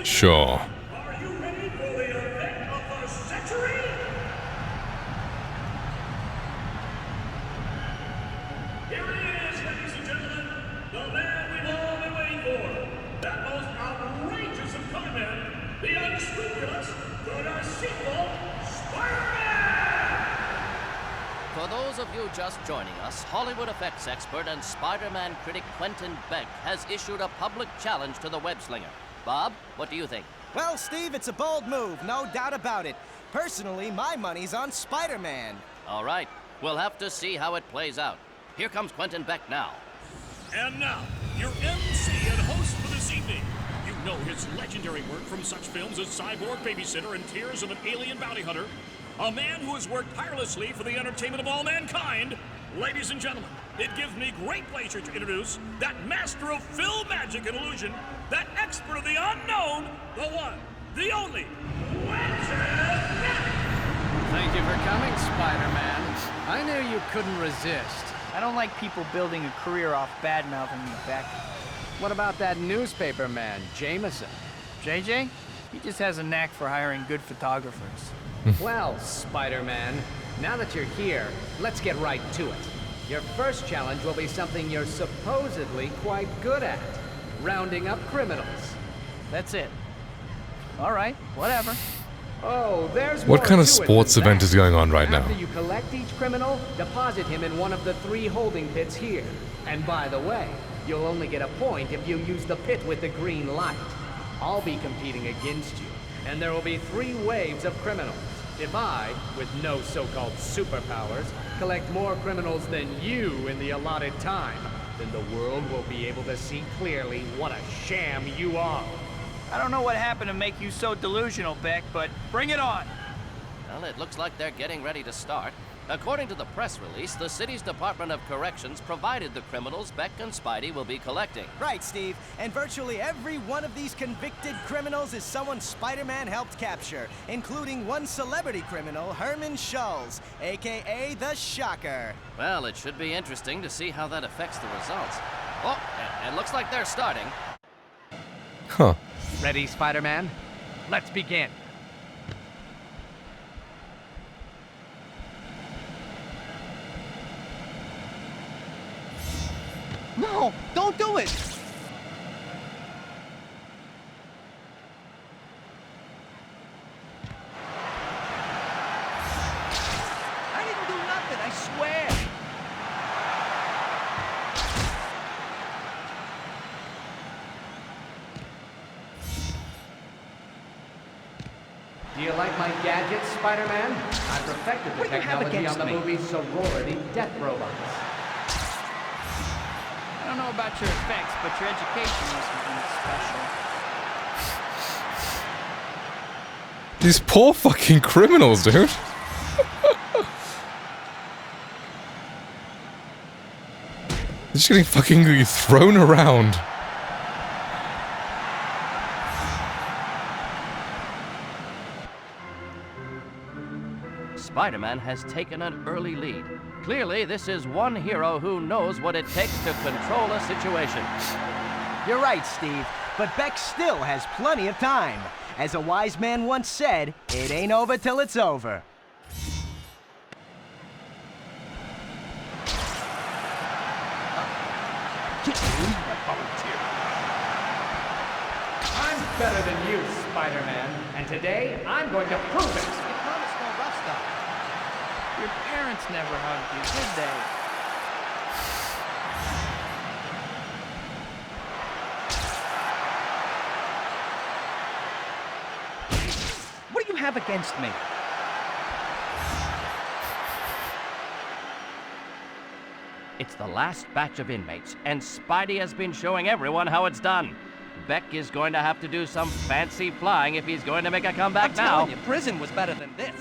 Sure. For those of you just joining us, Hollywood effects expert and Spider-Man critic Quentin Beck has issued a public challenge to the web-slinger. Bob, what do you think? Well, Steve, it's a bold move, no doubt about it. Personally, my money's on Spider-Man. All right, we'll have to see how it plays out. Here comes Quentin Beck now. And now, your MC and host for this evening. You know his legendary work from such films as Cyborg Babysitter and Tears of an Alien Bounty Hunter. A man who has worked tirelessly for the entertainment of all mankind. Ladies and gentlemen, it gives me great pleasure to introduce that master of film magic and illusion, that expert of the unknown, the one, the only, Thank you for coming, Spider-Man. I knew you couldn't resist. I don't like people building a career off bad-mouthing me, Beck. What about that newspaper man, Jameson? JJ? He just has a knack for hiring good photographers. Well, Spider-Man, now that you're here, let's get right to it. Your first challenge will be something you're supposedly quite good at. Rounding up criminals. That's it. All right, whatever. Oh, there's What kind of sports event is going on right now? After you collect each criminal, deposit him in one of the 3 holding pits here. And by the way, you'll only get a point if you use the pit with the green light. I'll be competing against you, and there will be 3 waves of criminals. If I, with no so-called superpowers, collect more criminals than you in the allotted time, then the world will be able to see clearly what a sham you are. I don't know what happened to make you so delusional, Beck, but bring it on. Well, it looks like they're getting ready to start. According to the press release, the city's Department of Corrections provided the criminals Beck and Spidey will be collecting. Right, Steve. And virtually every one of these convicted criminals is someone Spider-Man helped capture, including one celebrity criminal, Herman Schulz, a.k.a. the Shocker. Well, it should be interesting to see how that affects the results. Oh, it looks like they're starting. Huh. Ready, Spider-Man? Let's begin. No, don't do it! I didn't do nothing, I swear. Do you like my gadgets, Spider-Man? I perfected the What do you have technology against on the me? movie Sorority Death Robots. I don't know about your effects, but your education must have been special. These poor fucking criminals, dude. They're just getting fucking thrown around. Spider-Man has taken an early lead. Clearly, this is one hero who knows what it takes to control a situation. You're right, Steve, but Beck still has plenty of time. As a wise man once said, it ain't over till it's over. I'm better than you, Spider-Man, and today I'm going to prove it. You promised no rough stuff. Your parents never hugged you, did they? What do you have against me? It's the last batch of inmates, and Spidey has been showing everyone how it's done. Beck is going to have to do some fancy flying if he's going to make a comeback I'm now. telling you, prison was better than this.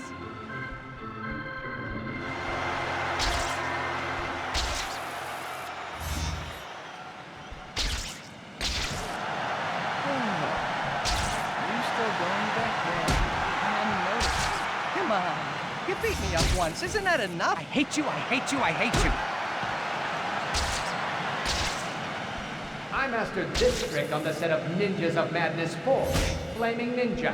You still going back there? I hadn't noticed. Come on. You beat me up once. Isn't that enough? I hate you, I hate you, I hate you. I mastered this trick on the set of Ninjas of Madness 4, Flaming Ninja.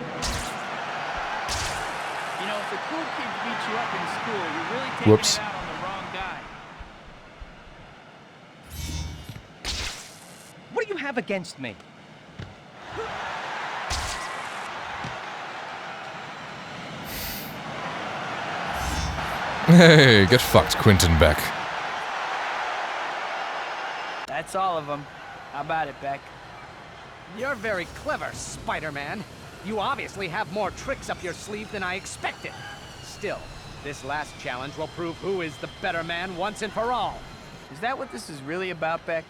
You know, if the cool kids beat you up in school, you're really taking Whoops. it out on the wrong guy. What do you have against me? Hey, get fucked, Quentin Beck. That's all of them. How about it, Beck? You're very clever, Spider-Man. You obviously have more tricks up your sleeve than I expected. Still, this last challenge will prove who is the better man once and for all. Is that what this is really about, Beck?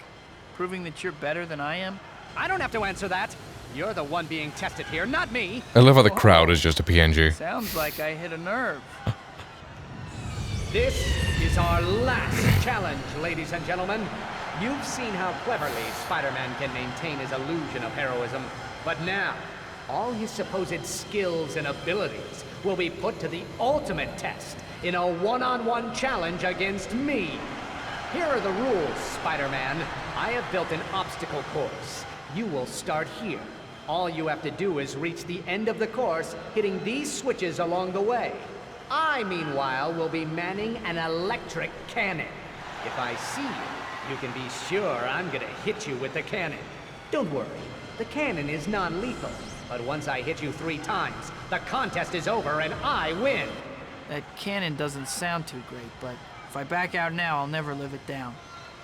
Proving that you're better than I am? I don't have to answer that. You're the one being tested here, not me. I love how the crowd is just a PNG. Sounds like I hit a nerve. This is our last challenge, ladies and gentlemen. You've seen how cleverly Spider-Man can maintain his illusion of heroism, but now, all his supposed skills and abilities will be put to the ultimate test in a one-on-one challenge against me. Here are the rules, Spider-Man. I have built an obstacle course. You will start here. All you have to do is reach the end of the course, hitting these switches along the way. I, meanwhile, will be manning an electric cannon. If I see you, you can be sure I'm gonna hit you with the cannon. Don't worry, the cannon is non-lethal. But once I hit you 3 times, the contest is over and I win. That cannon doesn't sound too great, but if I back out now, I'll never live it down.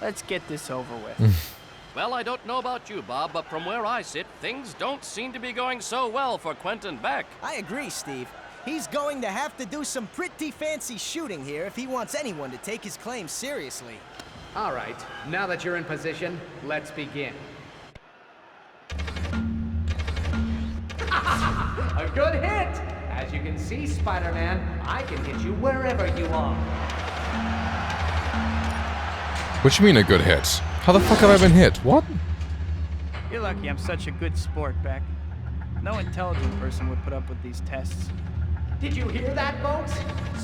Let's get this over with. Well, I don't know about you, Bob, but from where I sit, things don't seem to be going so well for Quentin Beck. I agree, Steve. He's going to have to do some pretty fancy shooting here if he wants anyone to take his claim seriously. All right, now that you're in position, let's begin. A good hit! As you can see, Spider-Man, I can hit you wherever you are. What do you mean a good hit? How the fuck have I been hit? What? You're lucky I'm such a good sport, Beck. No intelligent person would put up with these tests. Did you hear that, folks?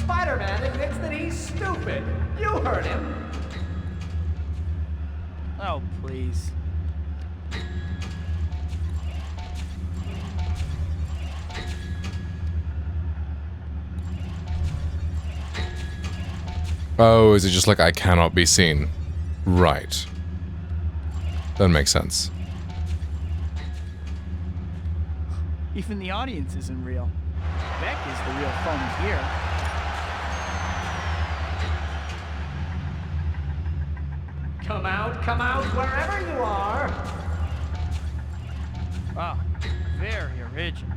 Spider-Man admits that he's stupid. You heard him. Oh, please. Oh, is it just like I cannot be seen? Right. That makes sense. Even the audience isn't real. Beck is the real phony here. Come out, wherever you are. Wow, very original.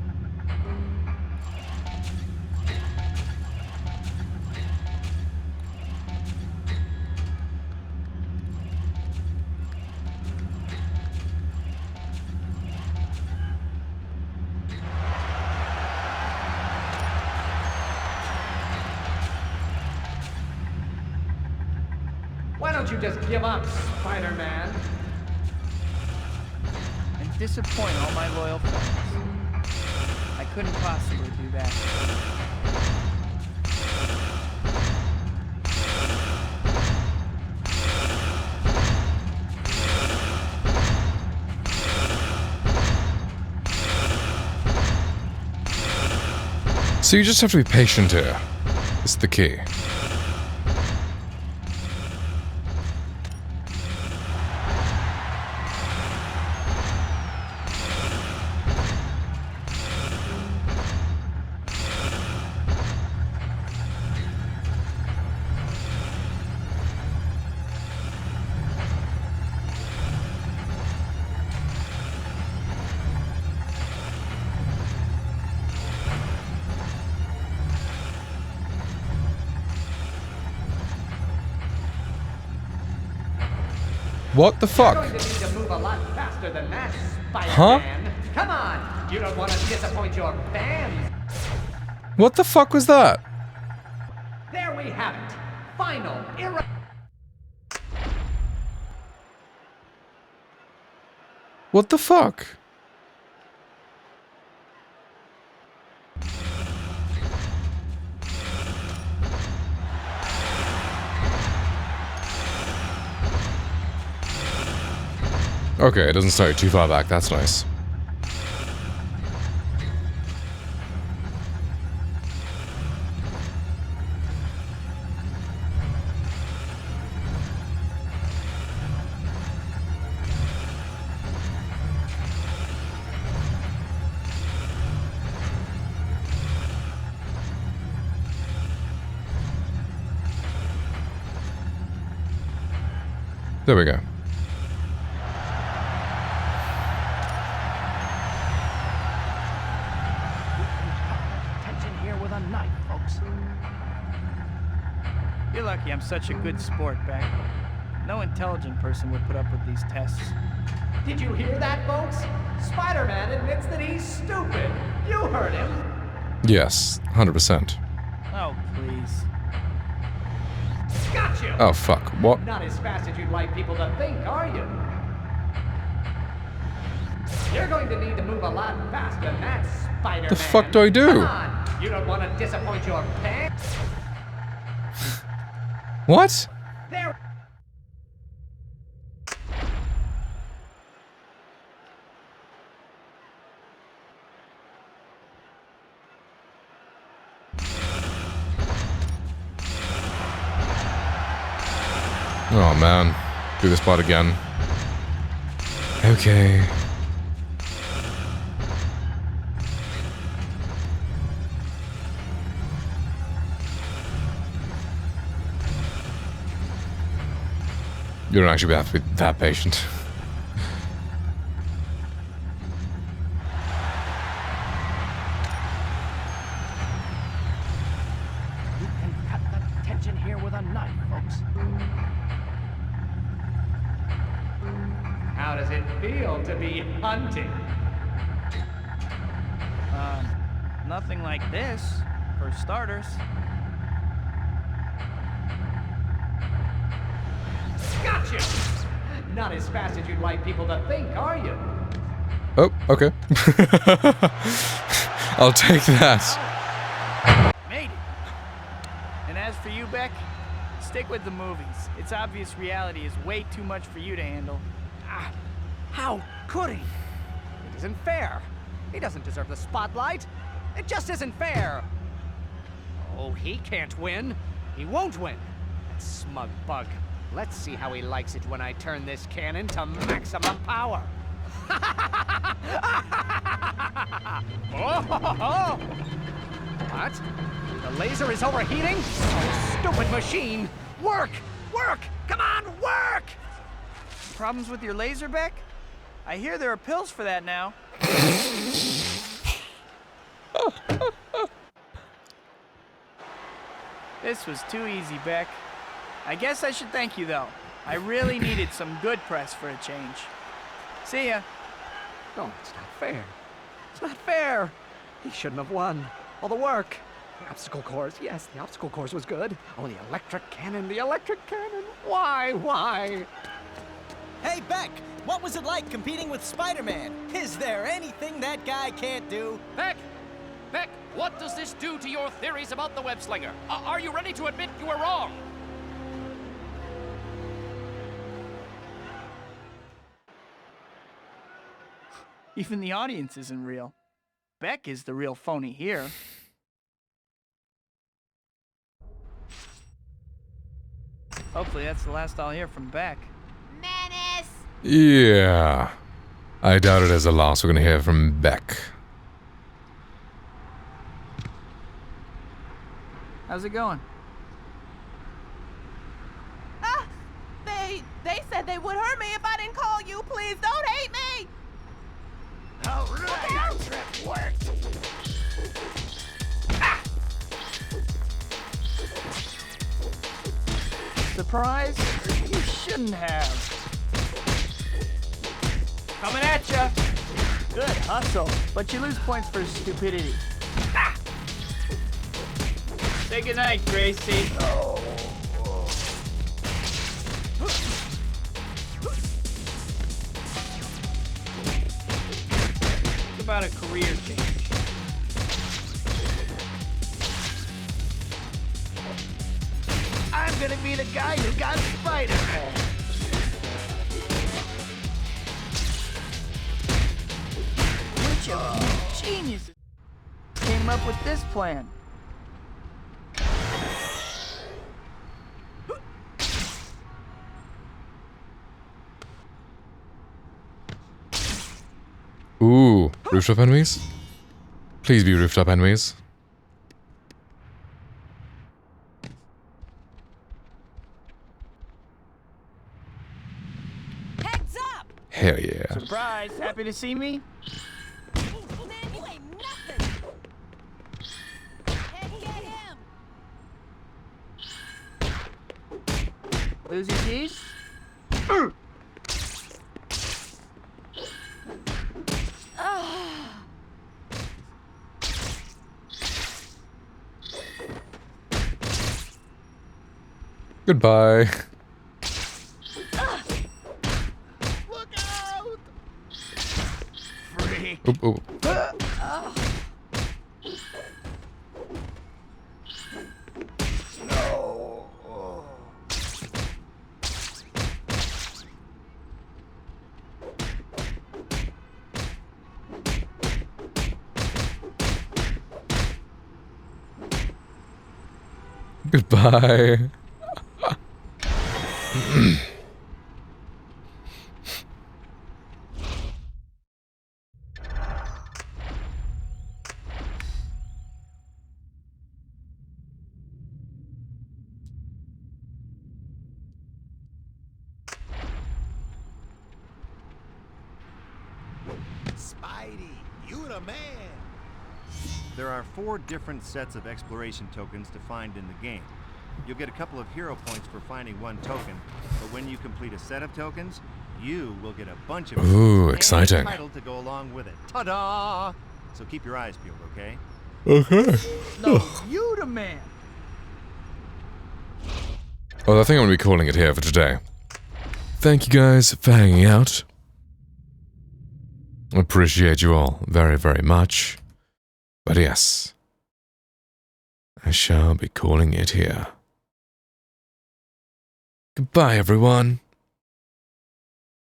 Why don't you just give up, Spider-Man? And disappoint all my loyal fans. I couldn't possibly do that. So you just have to be patient here. It's the key. What the fuck? You're going to need to move a lot faster than that, Spider-Man. Huh? Come on, you don't want to disappoint your fans. What the fuck was that? There we have it. Final What the fuck? Okay, it doesn't start too far back. That's nice. There we go. You're lucky I'm such a good sport, Beck. No intelligent person would put up with these tests. Did you hear that, folks? Spider-Man admits that he's stupid. You heard him. Yes, 100%. Oh, please. Got you. Oh fuck, what? Not as fast as you'd like people to think, are you? You're going to need to move a lot faster than that, Spider-Man. The fuck do I do? Come on. You don't want to disappoint your fans. What? There. Oh man, do this part again. Okay. You don't actually have to be that patient. You can cut the tension here with a knife, folks. How does it feel to be hunted? Nothing like this, for starters. Gotcha! Not as fast as you'd like people to think, are you? Oh, okay. I'll take that. Made it. And as for you, Beck, stick with the movies. It's obvious reality is way too much for you to handle. How could he? It isn't fair. He doesn't deserve the spotlight. It just isn't fair. Oh, he can't win. He won't win. That smug bug. Let's see how he likes it when I turn this cannon to maximum power. Oh! What? The laser is overheating? Oh, stupid machine! Work! Work! Come on, work! Problems with your laser, Beck? I hear there are pills for that now. This was too easy, Beck. I guess I should thank you, though. I really needed some good press for a change. See ya. No, it's not fair. It's not fair. He shouldn't have won. All the work. The obstacle course, yes, the obstacle course was good. Oh, the electric cannon, the electric cannon. Why? Hey, Beck, what was it like competing with Spider-Man? Is there anything that guy can't do? Beck! Beck, what does this do to your theories about the web slinger? Are you ready to admit you were wrong? Even the audience isn't real. Beck is the real phony here. Hopefully that's the last I'll hear from Beck. Menace! Yeah. I doubt it is the last we're gonna hear from Beck. How's it going? They said they would hurt me if I didn't call you. Please don't hate me. All right, our trip worked. Surprise? You shouldn't have. Coming at ya. Good hustle, but you lose points for stupidity. Say goodnight, Gracie. What about a career change? I'm gonna be the guy who got Spider-Man. Which of you geniuses came up with this plan? Ooh, rooftop enemies? Please be rooftop enemies. Heads up! Hell yeah. Surprise! Happy to see me? Man, you ain't nothing! Head get him! Lose your keys? Goodbye. Look out! Freak. Oop, oop. No. Goodbye. Spidey, you the man. There are 4 different sets of exploration tokens to find in the game. You'll get a couple of hero points for finding one token, but when you complete a set of tokens, you will get a bunch of Ooh, and exciting. a title to go along with it. Ta-da! So keep your eyes peeled, okay? Okay. No, you the man. Well, I think I'm going to be calling it here for today. Thank you guys for hanging out. Appreciate you all very, very much. But yes, I shall be calling it here. Goodbye, everyone.